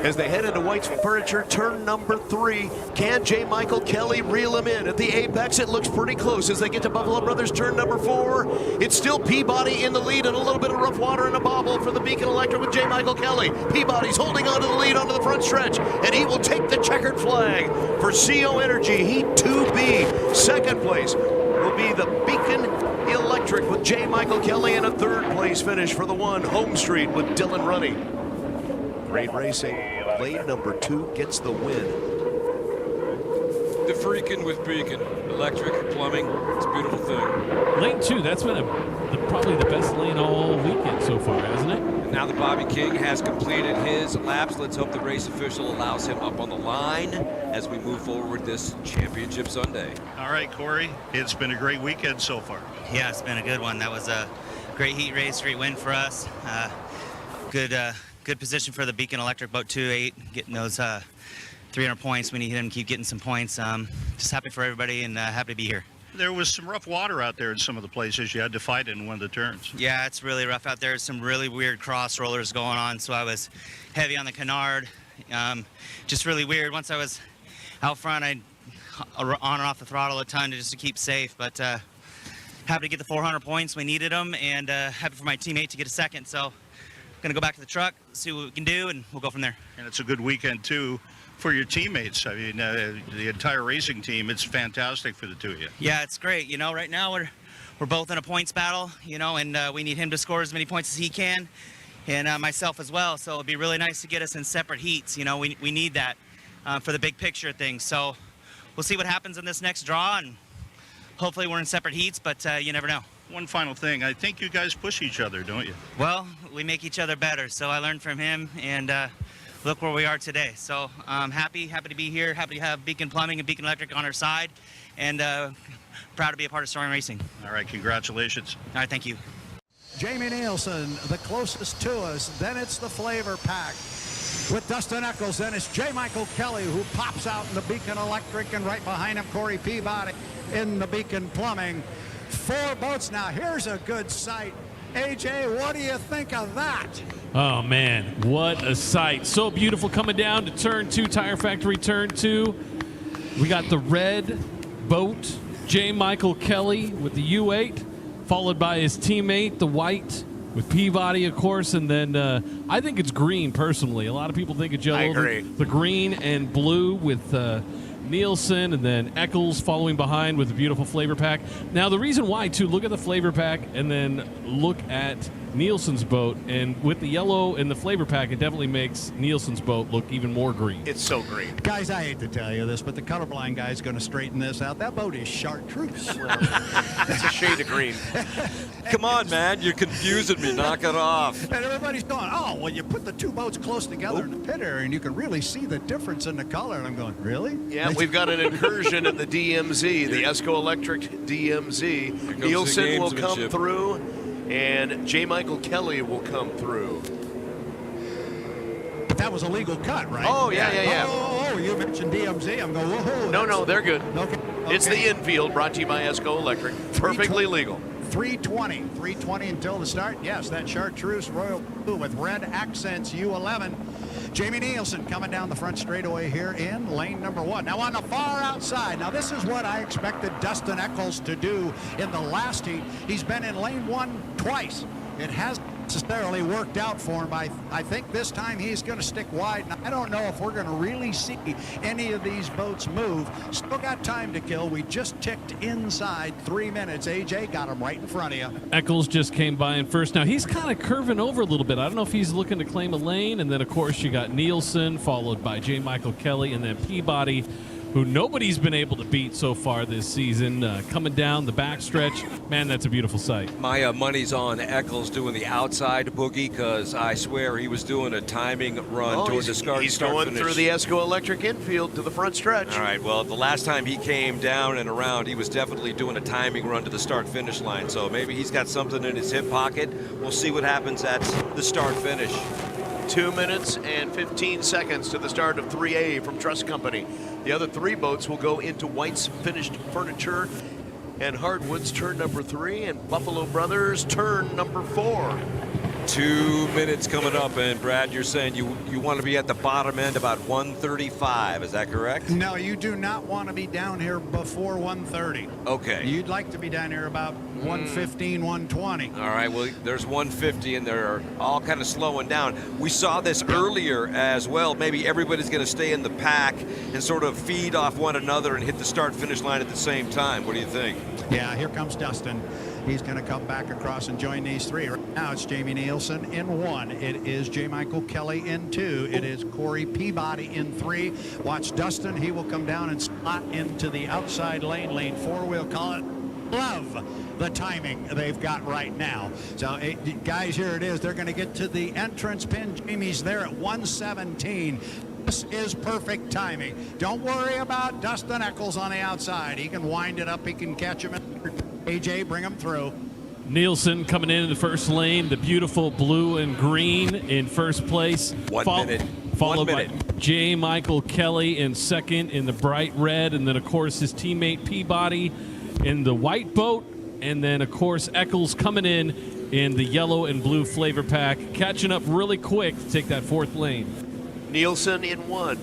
As they head into White's Furniture, turn number 3. Can J. Michael Kelly reel him in? At the apex, it looks pretty close as they get to Buffalo Brothers, turn number 4. It's still Peabody in the lead and a little bit of rough water and a bobble for the Beacon Electric with J. Michael Kelly. Peabody's holding on to the lead onto the front stretch, and he will take the checkered flag for CO Energy Heat 2B. Second place will be the Beacon Electric with J. Michael Kelly, and a third place finish for the one Home Street with Dylan Runny. Great racing. Lane number 2 gets the win. The freaking with Beacon. Electric, plumbing, it's a beautiful thing. Lane 2, that's been probably the best lane all weekend so far, hasn't it? And now that Bobby King has completed his laps, let's hope the race official allows him up on the line as we move forward this championship Sunday. All right, Corey, it's been a great weekend so far. Yeah, it's been a good one. That was a great heat race, great win for us. Good position for the Beacon Electric, boat 2-8, getting those 300 points. We need him to keep getting some points. Just happy for everybody and happy to be here. There was some rough water out there in some of the places you had to fight in one of the turns. Yeah, it's really rough out there. Some really weird cross rollers going on, so I was heavy on the canard. Just really weird. Once I was out front, I on and off the throttle a ton just to keep safe, but happy to get the 400 points. We needed them, and happy for my teammate to get a second. So going to go back to the truck, see what we can do, and we'll go from there. And it's a good weekend, too, for your teammates. I mean, the entire racing team, it's fantastic for the two of you. Yeah, it's great. You know, right now we're both in a points battle, you know, and we need him to score as many points as he can, and myself as well. So it'd be really nice to get us in separate heats. You know, we need that for the big picture thing. So we'll see what happens in this next draw, and hopefully we're in separate heats, but you never know. One final thing, I think you guys push each other, don't you? Well, we make each other better, so I learned from him, and look where we are today. So I'm happy to be here, happy to have Beacon Plumbing and Beacon Electric on our side, and proud to be a part of Soaring Racing. All right, congratulations. All right, thank you. Jamie Nielsen, the closest to us. Then it's the Flavor Pack with Dustin Eccles. Then it's J. Michael Kelly, who pops out in the Beacon Electric, and right behind him, Corey Peabody in the Beacon Plumbing. 4 boats now. Here's a good sight. AJ, what do you think of that? Oh, man, what a sight. So beautiful coming down to turn 2, Tire Factory turn 2. We got the red boat, J. Michael Kelly with the U8, followed by his teammate, the white, with Peabody, of course, and then I think it's green, personally. A lot of people think it's yellow. I agree. The green and blue with Nielsen, and then Eccles following behind with the beautiful Flavor Pack. Now, the reason why, too, look at the Flavor Pack and then look at Nielsen's boat, and with the yellow and the Flavor Pack, it definitely makes Nielsen's boat look even more green. It's so green. Guys, I hate to tell you this, but the colorblind guy's going to straighten this out. That boat is chartreuse. It's a shade of green. Come on, man, you're confusing me. Knock it off. And everybody's going, oh, well, you put the 2 boats close together in the pit area, and you can really see the difference in the color. And I'm going, really? Yeah, we've got an incursion in the DMZ, the ESCO Electric DMZ. Nielsen will come through, and J. Michael Kelly will come through. But that was a legal cut, right? Oh, yeah. Oh, you mentioned DMZ. I'm going, whoa. No, they're good. Okay. It's the infield, brought to you by ESCO Electric. Perfectly legal. 320 until the start. Yes, that chartreuse royal blue with red accents, U11. Jamie Nielsen coming down the front straightaway here in lane number 1. Now on the far outside, now this is what I expected Dustin Eccles to do in the last heat. He's been in lane 1 twice. It has necessarily worked out for him. I think this time he's going to stick wide. And I don't know if we're going to really see any of these boats move. Still got time to kill. We just ticked inside 3 minutes. AJ got him right in front of you. Eccles just came by in first. Now he's kind of curving over a little bit. I don't know if he's looking to claim a lane. And then, of course, you got Nielsen, followed by J. Michael Kelly, and then Peabody, who nobody's been able to beat so far this season, coming down the backstretch. Man, that's a beautiful sight. My money's on Eccles doing the outside boogie, because I swear he was doing a timing run towards the start. He's going through the Esco Electric infield to the front stretch. All right, well, the last time he came down and around, he was definitely doing a timing run to the start-finish line, so maybe he's got something in his hip pocket. We'll see what happens at the start-finish. 2 minutes and 15 seconds to the start of 3A from Trust Company. The other 3 boats will go into White's Finished Furniture and Hardwood's turn number 3 and Buffalo Brothers turn number 4. 2 minutes coming up, and Brad, you're saying you want to be at the bottom end about 1:35, is that correct? No, you do not want to be down here before 1:30. Okay. You'd like to be down here about 1:15, 1:20. All right, well, there's 150, and they're all kind of slowing down. We saw this earlier as well. Maybe everybody's going to stay in the pack and sort of feed off one another and hit the start-finish line at the same time. What do you think? Yeah, here comes Dustin. He's going to come back across and join these 3. Right now it's Jamie Nielsen in 1. It is J. Michael Kelly in 2. It is Corey Peabody in 3. Watch Dustin. He will come down and slot into the outside lane 4. We'll call it. Love the timing they've got right now. So, guys, here it is. They're going to get to the entrance pin. Jamie's there at 1:17. This is perfect timing. Don't worry about Dustin Eccles on the outside. He can wind it up. He can catch him. AJ, bring him through. Nielsen coming in the first lane, the beautiful blue and green in first place. 1 minute. Followed 1 by minute. J. Michael Kelly in second in the bright red, and then, of course, his teammate Peabody in the white boat, and then, of course, Eccles coming in the yellow and blue flavor pack, catching up really quick to take that 4th lane. Nielsen in 1.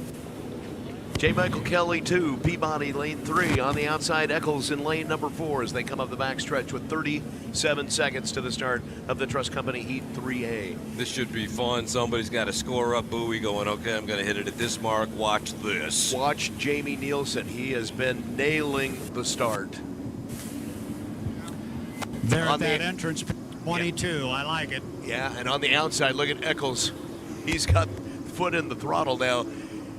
J. Michael Kelly 2, Peabody lane 3. On the outside, Eccles in lane number 4 as they come up the backstretch with 37 seconds to the start of the Trust Company Heat 3A. This should be fun. Somebody's got a score-up buoy going, okay, I'm going to hit it at this mark. Watch this. Watch Jamie Nielsen. He has been nailing the start. There at that entrance, 22. Yeah. I like it. Yeah, and on the outside, look at Eccles. He's got foot in the throttle now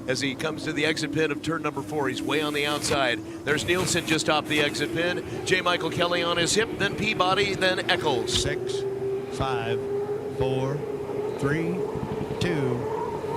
as he comes to the exit pin of turn number 4. He's way on the outside. There's Nielsen just off the exit pin. J. Michael Kelly on his hip, then Peabody, then Eccles. 6, 5, 4, 3, 2,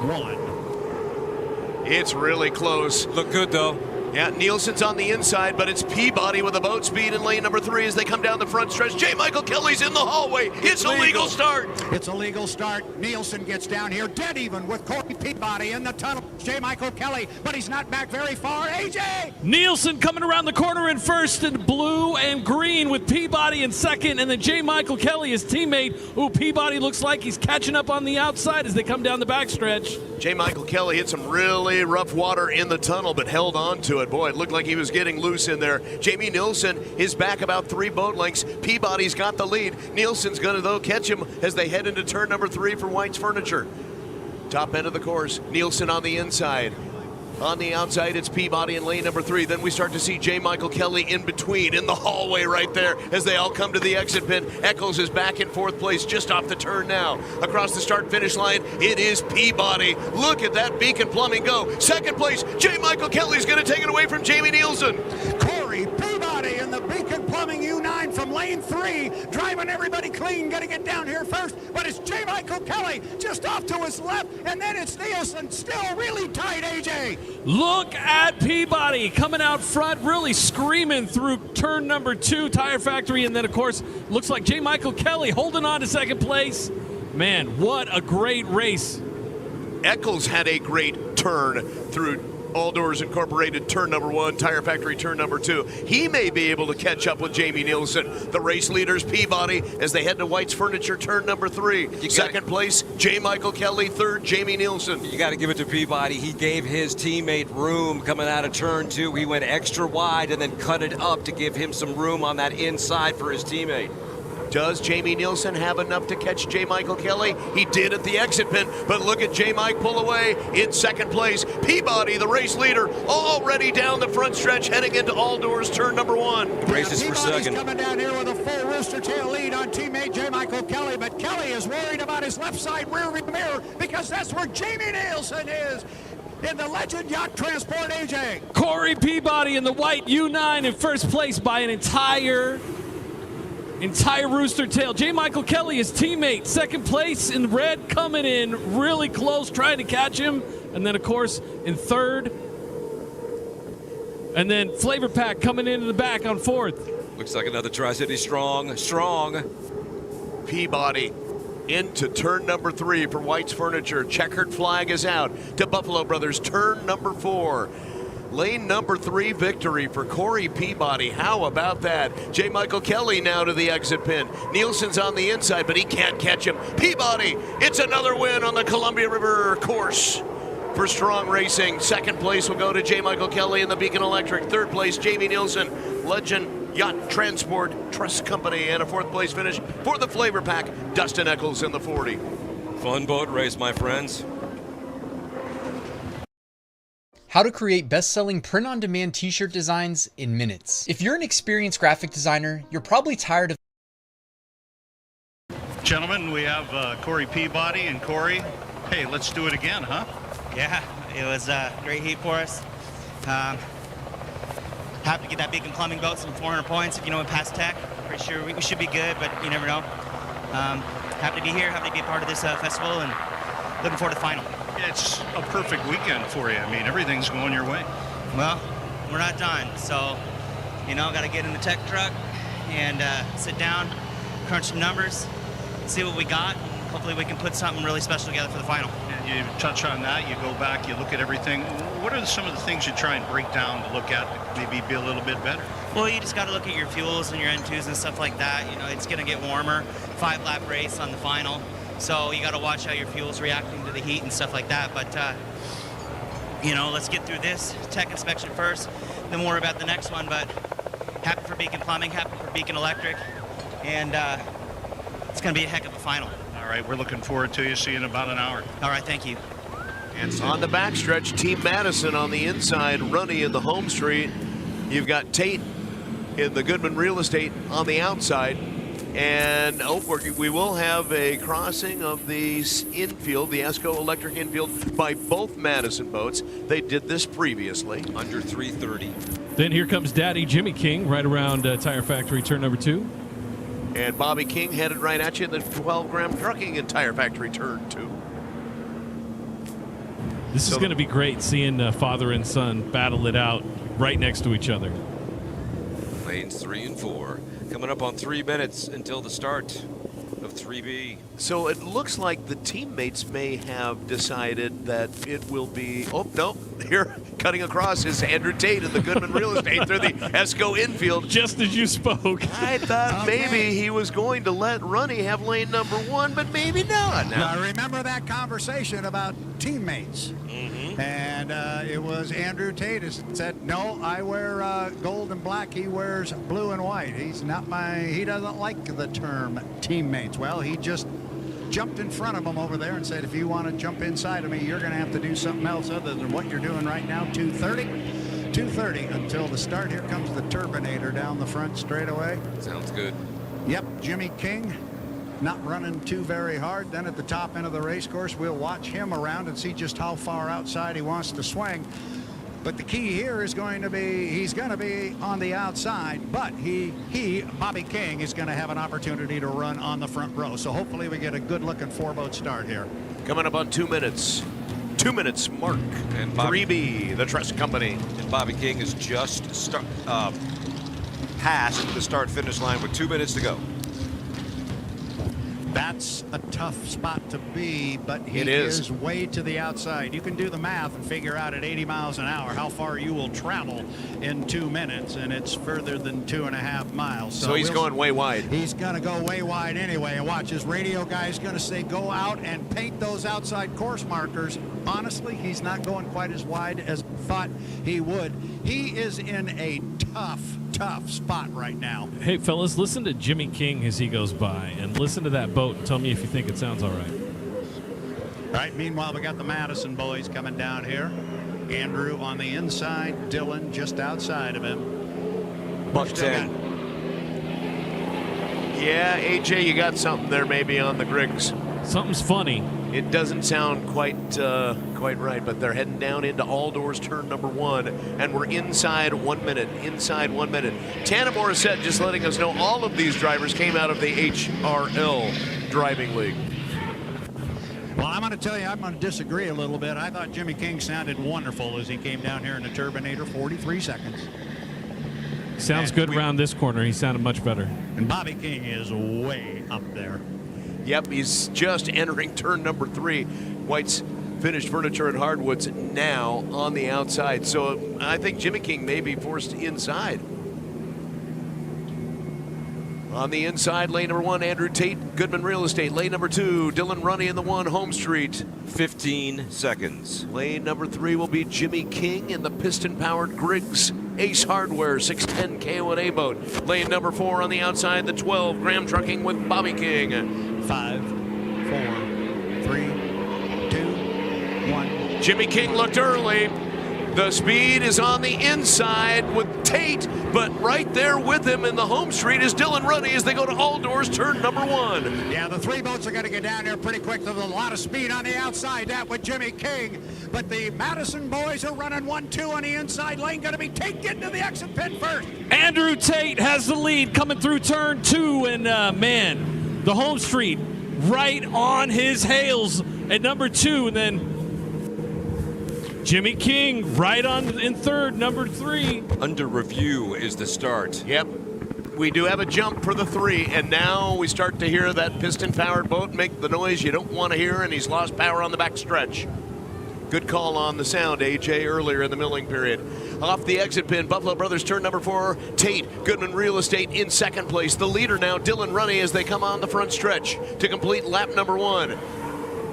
1. It's really close. Look good, though. Yeah, Nielsen's on the inside, but it's Peabody with a boat speed in lane number 3 as they come down the front stretch. J. Michael Kelly's in the hallway. It's a legal start. It's a legal start. Nielsen gets down here dead even with Corey Peabody in the tunnel. J. Michael Kelly, but he's not back very far. AJ! Nielsen coming around the corner in first in blue and green with Peabody in second, and then J. Michael Kelly, his teammate. Ooh, Peabody looks like he's catching up on the outside as they come down the backstretch. J. Michael Kelly hit some really rough water in the tunnel, but held on to it. Boy, it looked like he was getting loose in there. Jamie Nielsen is back about 3 boat lengths. Peabody's got the lead. Nielsen's going to, though, catch him as they head into turn number 3 for White's Furniture. Top end of the course, Nielsen on the inside. On the outside, it's Peabody in lane number 3. Then we start to see J. Michael Kelly in between, in the hallway right there as they all come to the exit pin. Eccles is back in 4th place, just off the turn now. Across the start-finish line, it is Peabody. Look at that Beacon Plumbing go. 2nd place, J. Michael Kelly's going to take it away from Jamie Nielsen. Corey Peabody in the Beacon Plumbing U9 from lane 3, driving everybody clean, going to get down here first, but it's J. Michael Kelly just off to his left, and then it's Nielsen, still really tight, AJ. Look at Peabody coming out front, really screaming through turn number 2, Tire Factory, and then, of course, looks like J. Michael Kelly holding on to 2nd place. Man, what a great race. Eccles had a great turn through All Doors Incorporated turn number 1, Tire Factory turn number 2. He may be able to catch up with Jamie Nielsen. The race leaders, Peabody, as they head to White's Furniture turn number 3. 2nd place, J. Michael Kelly. 3rd, Jamie Nielsen. You got to give it to Peabody. He gave his teammate room coming out of turn 2. He went extra wide and then cut it up to give him some room on that inside for his teammate. Does Jamie Nielsen have enough to catch J. Michael Kelly? He did at the exit pin, but look at J. Mike pull away in second place. Peabody, the race leader, already down the front stretch, heading into all doors, turn number 1. Races for Peabody's second. coming down here with a full rooster tail lead on teammate J. Michael Kelly, but Kelly is worried about his left side rearview mirror because that's where Jamie Nielsen is in the Legend Yacht Transport AJ. Corey Peabody in the white U9 in first place by an entire rooster tail. J. Michael Kelly, his teammate, second place in red, coming in really close, trying to catch him. And then, of course, in third. And then Flavor Pack coming into the back on fourth. Looks like another Tri-City strong. Peabody into turn number 3 for White's Furniture. Checkered flag is out to Buffalo Brothers, turn number 4. Lane number 3 victory for Corey Peabody. How about that? J. Michael Kelly now to the exit pin. Nielsen's on the inside, but he can't catch him. Peabody, it's another win on the Columbia River course for Strong Racing. Second place will go to J. Michael Kelly in the Beacon Electric. Third place, Jamie Nielsen, Legend Yacht Transport Trust Company. And a fourth place finish for the Flavor Pack, Dustin Eccles in the 40. Fun boat race, my friends. How to create best-selling print-on-demand t-shirt designs in minutes. If you're an experienced graphic designer, you're probably tired of... Gentlemen, we have Corey Peabody and Corey. Hey, let's do it again, huh? Yeah, it was a great heat for us. Happy to get that Beacon Plumbing boat some 400 points. If you know we pass tech, pretty sure we should be good, but you never know. Happy to be here, happy to be a part of this festival, and looking forward to the final. It's a perfect weekend for you. I mean, everything's going your way. Well, we're not done, so, you know, got to get in the tech truck and sit down, crunch some numbers, see what we got, and hopefully we can put something really special together for the final. And you touch on that, you go back, you look at everything. What are some of the things you try and break down to look at to maybe be a little bit better? Well, you just got to look at your fuels and your N2s and stuff like that. You know, it's going to get warmer, 5-lap race on the final. So you got to watch how your fuel's reacting to the heat and stuff like that. But, you know, let's get through this tech inspection first, then worry about the next one. But happy for Beacon Plumbing, happy for Beacon Electric, and it's going to be a heck of a final. All right, we're looking forward to you. See you in about an hour. All right, thank you. And on the backstretch, Team Madison on the inside, Runny in the home street. You've got Tate in the Goodman Real Estate on the outside. And we will have a crossing of the infield, the ESCO electric infield, by both Madison boats. They did this previously. Under 330. Then here comes Daddy Jimmy King right around Tire Factory turn number 2. And Bobby King headed right at you in the 12-gram trucking and Tire Factory turn 2. This is going to be great seeing father and son battle it out right next to each other. Lanes 3 and 4. Coming up on 3 minutes until the start of 3B. So it looks like the teammates may have decided that it will be, oh, no, here cutting across is Andrew Tate in the Goodman Real Estate through the ESCO infield. Just as you spoke. I thought maybe he was going to let Runny have lane number 1, but maybe not. Now, remember that conversation about teammates? And it was Andrew Tate who said, no, I wear gold and black. He wears blue and white. He's not he doesn't like the term teammates. Well, he just jumped in front of him over there and said, if you want to jump inside of me, you're going to have to do something else other than what you're doing right now. 2:30 until the start. Here comes the Turbinator down the front straightaway. Sounds good. Yep, Jimmy King not running too very hard. Then at the top end of the race course, we'll watch him around and see just how far outside he wants to swing. But the key here is going to be, he's going to be on the outside, but Bobby King, is going to have an opportunity to run on the front row. So hopefully we get a good-looking 4-boat start here. Coming up on 2 minutes. 2 minutes mark. And 3B, the Trust Company. And Bobby King is just past the start-finish line with 2 minutes to go. That's a tough spot to be, but he is way to the outside. You can do the math and figure out at 80 miles an hour how far you will travel in 2 minutes, and it's further than 2.5 miles. So he's going way wide. He's going to go way wide anyway. And watch, his radio guy is going to say, go out and paint those outside course markers. Honestly, he's not going quite as wide as thought he would. He is in a tough spot right now. Hey, fellas, listen to Jimmy King as he goes by, and listen to that boat and tell me if you think it sounds all right. All right, meanwhile, we got the Madison boys coming down here. Andrew on the inside, Dylan just outside of him. Buck 10. Yeah, AJ, you got something there maybe on the Griggs. Something's funny. It doesn't sound quite right, but they're heading down into all doors turn number 1, and we're inside 1 minute. Inside 1 minute. Tana Morissette just letting us know all of these drivers came out of the HRL driving league. Well, I'm going to tell you, I'm going to disagree a little bit. I thought Jimmy King sounded wonderful as he came down here in the Turbinator, 43 seconds. Sounds good around this corner. He sounded much better. And Bobby King is way up there. Yep, he's just entering turn number 3. White's Finished Furniture and Hardwoods now on the outside. So I think Jimmy King may be forced inside. On the inside, lane number 1, Andrew Tate, Goodman Real Estate. Lane number 2, Dylan Runny in the 1, Home Street. 15 seconds. Lane number 3 will be Jimmy King in the piston-powered Griggs Ace Hardware 610 K1A boat. Lane number 4 on the outside, the 12, Graham Trucking with Bobby King. 5, 4, 3, 2, 1. Jimmy King looked early. The speed is on the inside with Tate, but right there with him in the home street is Dylan Runny as they go to all doors turn number 1. Yeah, the 3 boats are going to get down there pretty quick. There's a lot of speed on the outside, that with Jimmy King. But the Madison boys are running 1-2 on the inside lane. Going to be Tate getting to the exit pin first. Andrew Tate has the lead coming through turn 2, and man, the home street right on his heels at number 2, and then Jimmy King right on in third, number 3. Under review is the start. Yep. We do have a jump for the 3, and now we start to hear that piston-powered boat make the noise you don't want to hear, and he's lost power on the back stretch. Good call on the sound, AJ, earlier in the milling period. Off the exit pin, Buffalo Brothers turn number 4, Tate, Goodman Real Estate in second place. The leader now, Dylan Runny, as they come on the front stretch to complete lap number 1.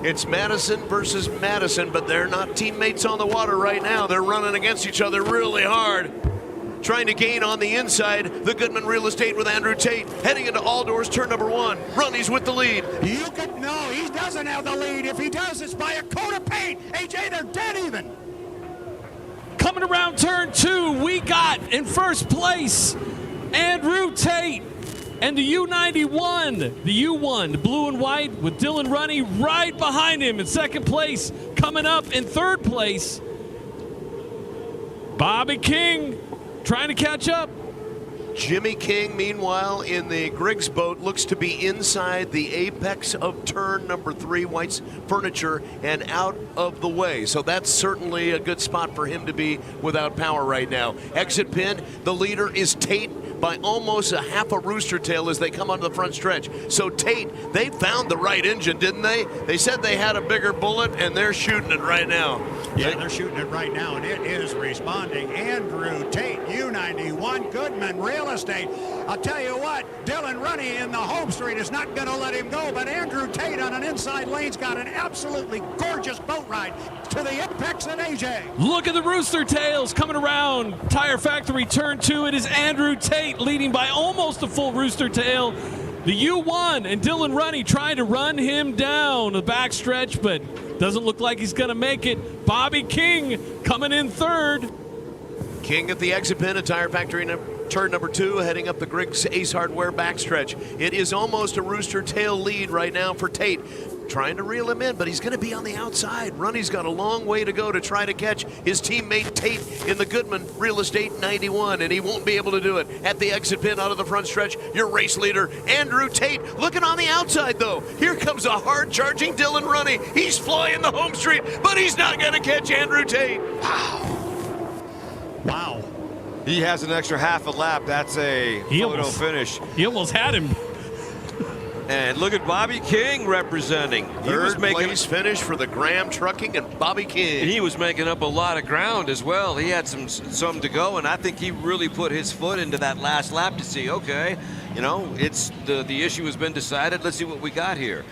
It's Madison versus Madison, but they're not teammates on the water right now. They're running against each other really hard. Trying to gain on the inside, the Goodman Real Estate with Andrew Tate. Heading into all doors, turn number 1. Runny's with the lead. No, he doesn't have the lead. If he does, it's by a coat of paint. AJ, they're dead even. Coming around turn 2, we got in first place Andrew Tate. And the U91, the U1, the blue and white with Dylan Runny right behind him in second place. Coming up in third place, Bobby King trying to catch up. Jimmy King, meanwhile, in the Griggs boat, looks to be inside the apex of turn number 3, White's Furniture, and out of the way. So that's certainly a good spot for him to be without power right now. Exit pin, the leader is Tate by almost a half a rooster tail as they come onto the front stretch. So Tate, they found the right engine, didn't they? They said they had a bigger bullet, and they're shooting it right now. Yeah, they're shooting it right now, and it is responding. Andrew Tate, U91, Goodman Real Estate. I'll tell you what, Dylan Runny in the home street is not going to let him go, but Andrew Tate on an inside lane's got an absolutely gorgeous boat ride to the apex at AJ. Look at the rooster tails coming around Tire Factory turn 2. It is Andrew Tate leading by almost a full rooster tail. The U1 and Dylan Runny trying to run him down the backstretch, but doesn't look like he's going to make it. Bobby King coming in third. King at the exit pin at Tire Factory turn number 2, heading up the Griggs Ace Hardware backstretch. It is almost a rooster tail lead right now for Tate. Trying to reel him in, but he's going to be on the outside. Runny's got a long way to go to try to catch his teammate Tate in the Goodman Real Estate 91, and he won't be able to do it. At the exit pin out of the front stretch, your race leader, Andrew Tate, looking on the outside, though. Here comes a hard-charging Dylan Runny. He's flying the home street, but he's not going to catch Andrew Tate. Wow. He has an extra half a lap. That's a photo finish. He almost had him. And look at Bobby King representing. He was Third making place finish for the Graham Trucking and Bobby King. He was making up a lot of ground as well. He had some to go, and I think he really put his foot into that last lap to see, okay, you know, it's the issue has been decided. Let's see what we got here.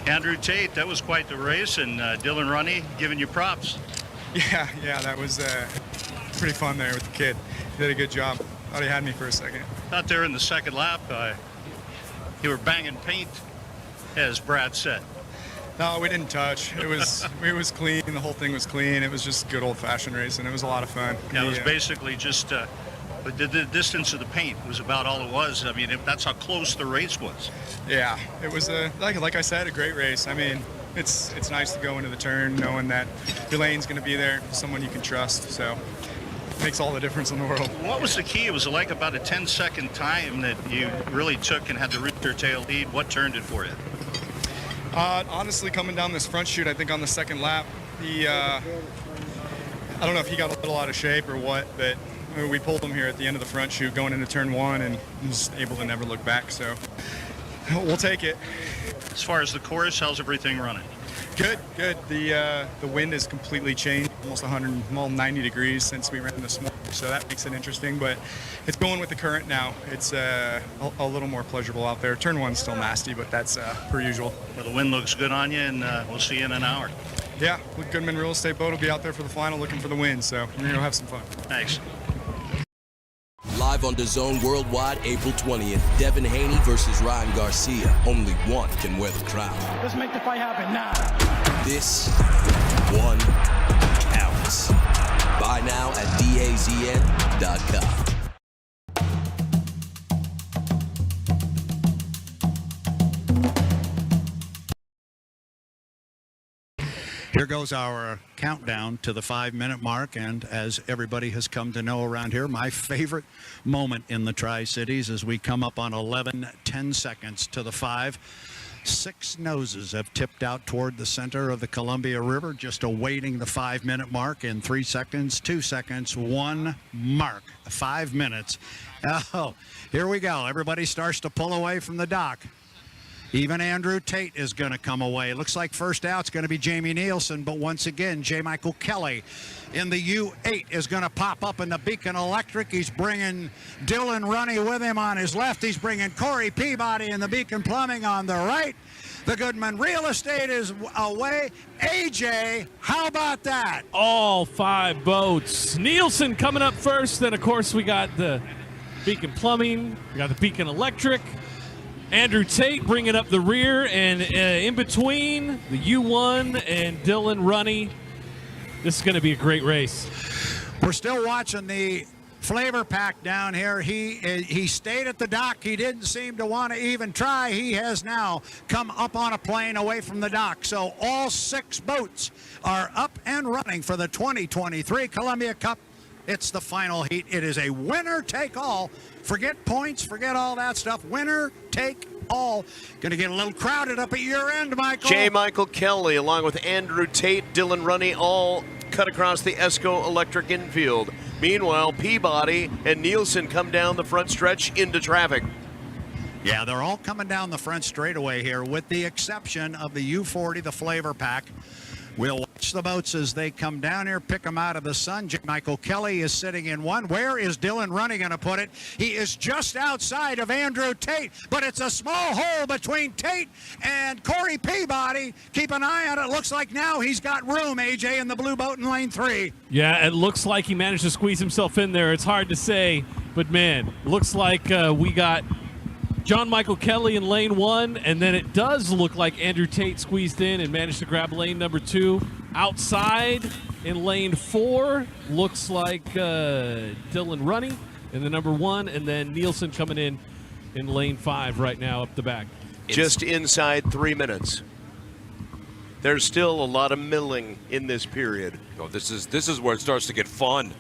Andrew Tate, that was quite the race, and Dylan Runny giving you props. Yeah, that was pretty fun there with the kid. He did a good job. Thought he had me for a second. Out there in the second lap, you were banging paint, as Brad said. No, we didn't touch. It was clean. The whole thing was clean. It was just good old-fashioned racing. It was a lot of fun. Yeah, it was basically just the distance of the paint was about all it was. I mean, that's how close the race was. Yeah, it was like I said, a great race. I mean, it's nice to go into the turn knowing that your lane's going to be there, someone you can trust. So it makes all the difference in the world. What was the key? It was like about a 10-second time that you really took and had the rear tail lead. What turned it for you? Honestly, coming down this front chute, I think on the second lap, I don't know if he got a little out of shape or what, but we pulled him here at the end of the front chute going into turn one and was able to never look back. So we'll take it. As far as the course, how's everything running? Good. The wind has completely changed, almost 90 degrees since we ran this morning, so that makes it interesting, but it's going with the current now. It's a little more pleasurable out there. Turn one's still nasty, but that's per usual. Well, the wind looks good on you, and we'll see you in an hour. Yeah, Goodman Real Estate boat will be out there for the final looking for the win, so we're going to have some fun. Thanks. Live on DAZN Worldwide, April 20th, Devin Haney versus Ryan Garcia. Only one can wear the crown. Let's make the fight happen now. This one counts. Buy now at DAZN.com. Here goes our countdown to the 5-minute mark, and as everybody has come to know around here, my favorite moment in the Tri-Cities as we come up on 10 seconds to the 5. 6 noses have tipped out toward the center of the Columbia River, just awaiting the 5-minute mark in 3 seconds, 2 seconds, 1 mark, 5 minutes. Oh, here we go. Everybody starts to pull away from the dock. Even Andrew Tate is going to come away. Looks like first out's going to be Jamie Nielsen, but once again, J. Michael Kelly in the U8 is going to pop up in the Beacon Electric. He's bringing Dylan Runny with him on his left. He's bringing Corey Peabody in the Beacon Plumbing on the right. The Goodman Real Estate is away. AJ, how about that? All 5 boats. Nielsen coming up first. Then, of course, we got the Beacon Plumbing. We got the Beacon Electric. Andrew Tate bringing up the rear, and in between, the U1 and Dylan Runny. This is going to be a great race. We're still watching the flavor pack down here. He stayed at the dock. He didn't seem to want to even try. He has now come up on a plane away from the dock. So all 6 boats are up and running for the 2023 Columbia Cup. It's the final heat. It is a winner take all. Forget points, forget all that stuff. Winner take all. Going to get a little crowded up at your end, Michael. J. Michael Kelly, along with Andrew Tate, Dylan Runny, all cut across the ESCO Electric infield. Meanwhile, Peabody and Nielsen come down the front stretch into traffic. Yeah, they're all coming down the front straightaway here, with the exception of the U40, the flavor pack. We'll watch the boats as they come down here, pick them out of the sun. J. Michael Kelly is sitting in one. Where is Dylan Runny going to put it? He is just outside of Andrew Tate, but it's a small hole between Tate and Corey Peabody. Keep an eye on it. Looks like now he's got room, AJ, in the blue boat in lane 3. Yeah, it looks like he managed to squeeze himself in there. It's hard to say, but man, looks like we got John Michael Kelly in lane 1, and then it does look like Andrew Tate squeezed in and managed to grab lane number 2. Outside in lane 4, looks like Dylan Runny in the number 1, and then Nielsen coming in lane 5 right now up the back. Just inside 3 minutes. There's still a lot of milling in this period. Oh, this is where it starts to get fun.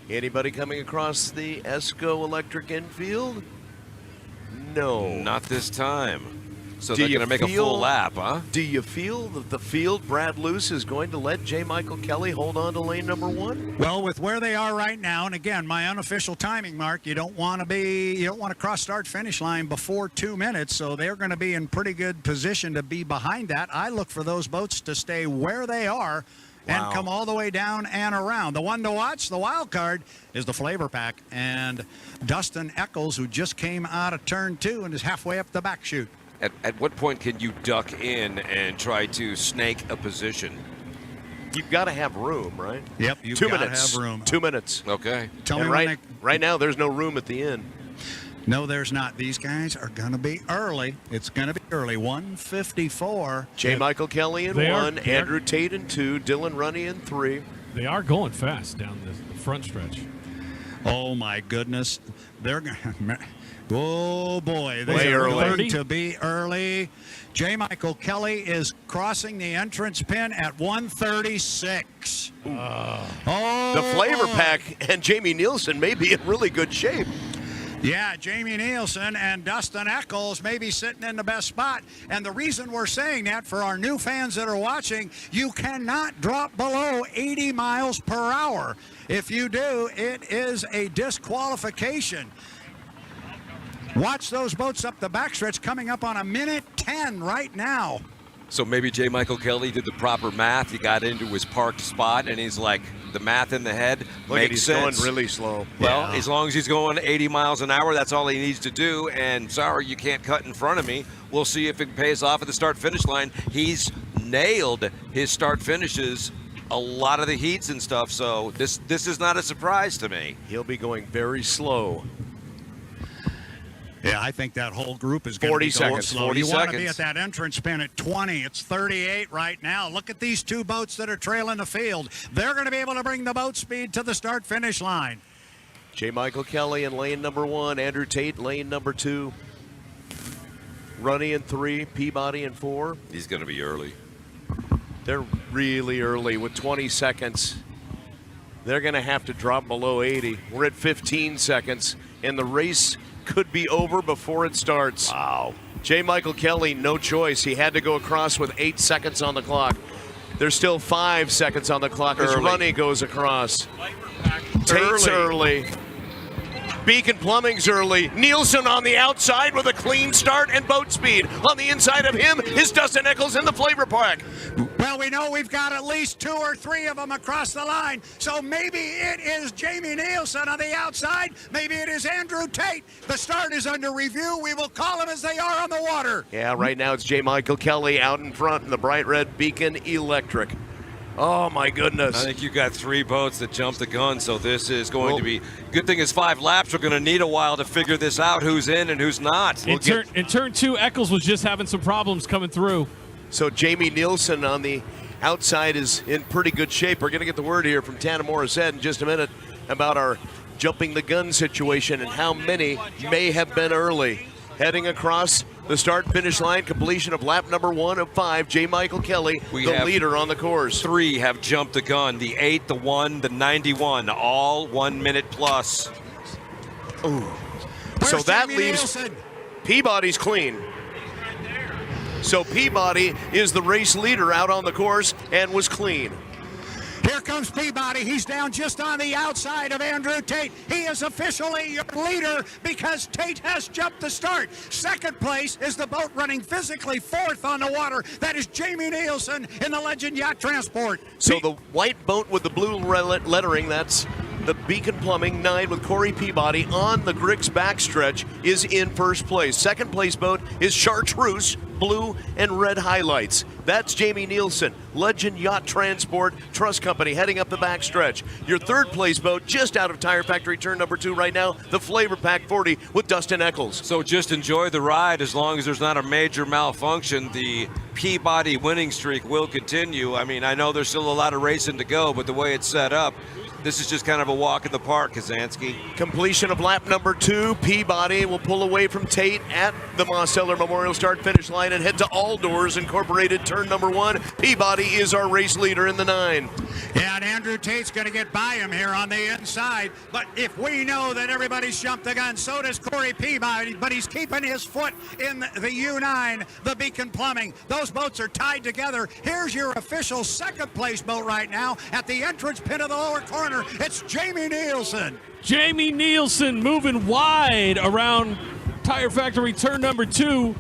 Anybody coming across the ESCO Electric infield? No. Not this time. So they're going to make a full lap, huh? Do you feel that the field, Brad Luce, is going to let J. Michael Kelly hold on to lane number 1? Well, with where they are right now, and again, my unofficial timing, Mark, you don't want to cross start finish line before 2 minutes, so they're going to be in pretty good position to be behind that. I look for those boats to stay where they are and come all the way down and around. The one to watch, the wild card, is the Flavor Pack and Dustin Eccles, who just came out of turn 2 and is halfway up the back chute. At what point can you duck in and try to snake a position? You've got to have room, right? Yep, you've 2 got to minutes. have room. 2 minutes. Okay. Tell and me right now, there's no room at the end. No, there's not. These guys are going to be early. It's going to be early. 1:54. J. Michael Kelly in 1, Andrew Tate in 2, Dylan Runny in 3. They are going fast down the front stretch. Oh, my goodness. They're going to... Oh, boy. Way They're early. going to be early. J. Michael Kelly is crossing the entrance pin at 1:36. The Flavor Pack and Jamie Nielsen may be in really good shape. Yeah, Jamie Nielsen and Dustin Eccles may be sitting in the best spot. And the reason we're saying that, for our new fans that are watching, you cannot drop below 80 miles per hour. If you do, it is a disqualification. Watch those boats up the backstretch coming up on 1:10 right now. So maybe J. Michael Kelly did the proper math. He got into his parked spot, and he's like, the math in the head makes sense. He's going really slow. Well, as long as he's going 80 miles an hour, that's all he needs to do. And sorry, you can't cut in front of me. We'll see if it pays off at the start-finish line. He's nailed his start finishes, a lot of the heats and stuff. So this is not a surprise to me. He'll be going very slow. Yeah, I think that whole group is going to be going slow. 40 you want to be seconds. at that entrance pin at 20. It's 38 right now. Look at these two boats that are trailing the field. They're going to be able to bring the boat speed to the start-finish line. J. Michael Kelly in lane number 1, Andrew Tate lane number 2, Runny in 3, Peabody in 4. He's going to be early. They're really early with 20 seconds. They're going to have to drop below 80. We're at 15 seconds, and the race could be over before it starts. Wow. J. Michael Kelly, no choice. He had to go across with 8 seconds on the clock. There's still 5 seconds on the clock as Runny goes across. Tate's early. Beacon Plumbing's early. Nielsen on the outside with a clean start and boat speed. On the inside of him is Dustin Eccles in the Flavor Pack. Well, we know we've got at least 2 or 3 of them across the line, so maybe it is Jamie Nielsen on the outside. Maybe it is Andrew Tate. The start is under review. We will call them as they are on the water. Yeah, right now it's J. Michael Kelly out in front in the bright red Beacon Electric. Oh, my goodness. I think you got 3 boats that jumped the gun, so this is going to be... Good thing is 5 laps. We're going to need a while to figure this out, who's in and who's not. In turn 2, Eccles was just having some problems coming through. So Jamie Nielsen on the outside is in pretty good shape. We're going to get the word here from Tana Morissette in just a minute about our jumping the gun situation and how many may have been early. Heading across the start-finish line, completion of lap number 1 of 5, J. Michael Kelly, the leader on the course. 3 have jumped the gun, the 8, the 1, the 91, all 1 minute plus. Ooh. So that leaves Peabody's clean. So Peabody is the race leader out on the course and was clean. Here comes Peabody. He's down just on the outside of Andrew Tate. He is officially your leader because Tate has jumped the start. Second place is the boat running physically 4th on the water. That is Jamie Nielsen in the Legend Yacht Transport. So the white boat with the blue lettering, that's the Beacon Plumbing 9 with Corey Peabody on the Griggs backstretch, is in first place. Second place boat is Chartreuse, blue and red highlights. That's Jamie Nielsen, Legend Yacht Transport Trust Company, heading up the backstretch. Your third place boat just out of Tire Factory turn number 2 right now, the Flavor Pack 40 with Dustin Eccles. So just enjoy the ride as long as there's not a major malfunction. The Peabody winning streak will continue. I mean, I know there's still a lot of racing to go, but the way it's set up, this is just kind of a walk in the park, Kazansky. Completion of lap number 2. Peabody will pull away from Tate at the Mosteller Memorial start-finish line and head to All Doors Incorporated turn number 1. Peabody is our race leader in the 9. Yeah, and Andrew Tate's going to get by him here on the inside. But if we know that everybody's jumped the gun, so does Corey Peabody. But he's keeping his foot in the U9, the Beacon Plumbing. Those boats are tied together. Here's your official second place boat right now at the entrance pin of the lower corner. It's Jamie Nielsen. Jamie Nielsen moving wide around Tire Factory turn number 2.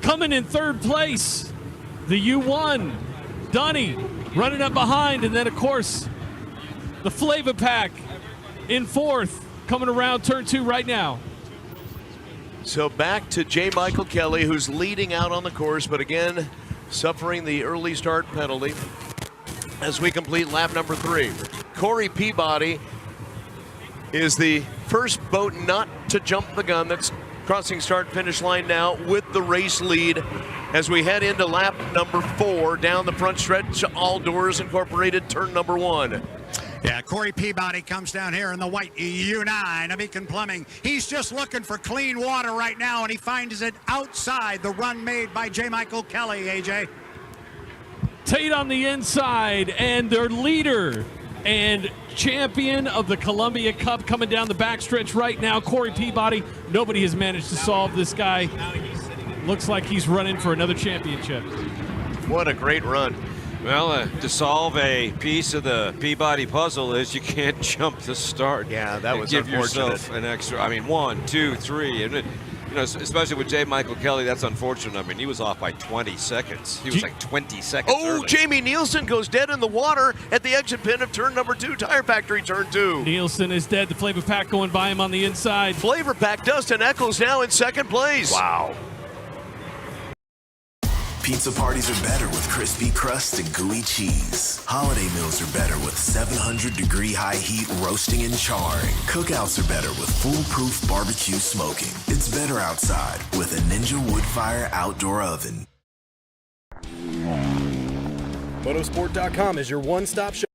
Coming in third place, the U1. Dunny running up behind, and then of course the Flava Pack in fourth, coming around turn 2 right now. So back to J. Michael Kelly, who's leading out on the course, but again suffering the early start penalty as we complete lap number 3. Corey Peabody is the first boat not to jump the gun that's crossing start-finish line now with the race lead as we head into lap number 4 down the front stretch, all doors incorporated, turn number 1. Yeah, Corey Peabody comes down here in the white U9 of Beacon Plumbing. He's just looking for clean water right now, and he finds it outside the run made by J. Michael Kelly, AJ. Tate on the inside, and their leader and champion of the Columbia Cup coming down the backstretch right now, Corey Peabody. Nobody has managed to solve this guy. Looks like he's running for another championship. What a great run. Well, to solve a piece of the Peabody puzzle is you can't jump the start. Yeah, that was give unfortunate. Yourself an extra, 1, 2, 3, and especially with J. Michael Kelly, that's unfortunate. I mean, he was off by 20 seconds. He was like 20 seconds early. Jamie Nielsen goes dead in the water at the exit pin of turn number 2, Tire Factory turn 2. Nielsen is dead. The Flavor Pack going by him on the inside. Flavor Pack, Dustin Eccles now in second place. Wow. Pizza parties are better with crispy crust and gooey cheese. Holiday meals are better with 700-degree high heat roasting and charring. Cookouts are better with foolproof barbecue smoking. It's better outside with a Ninja Woodfire outdoor oven. Motorsport.com is your one-stop shop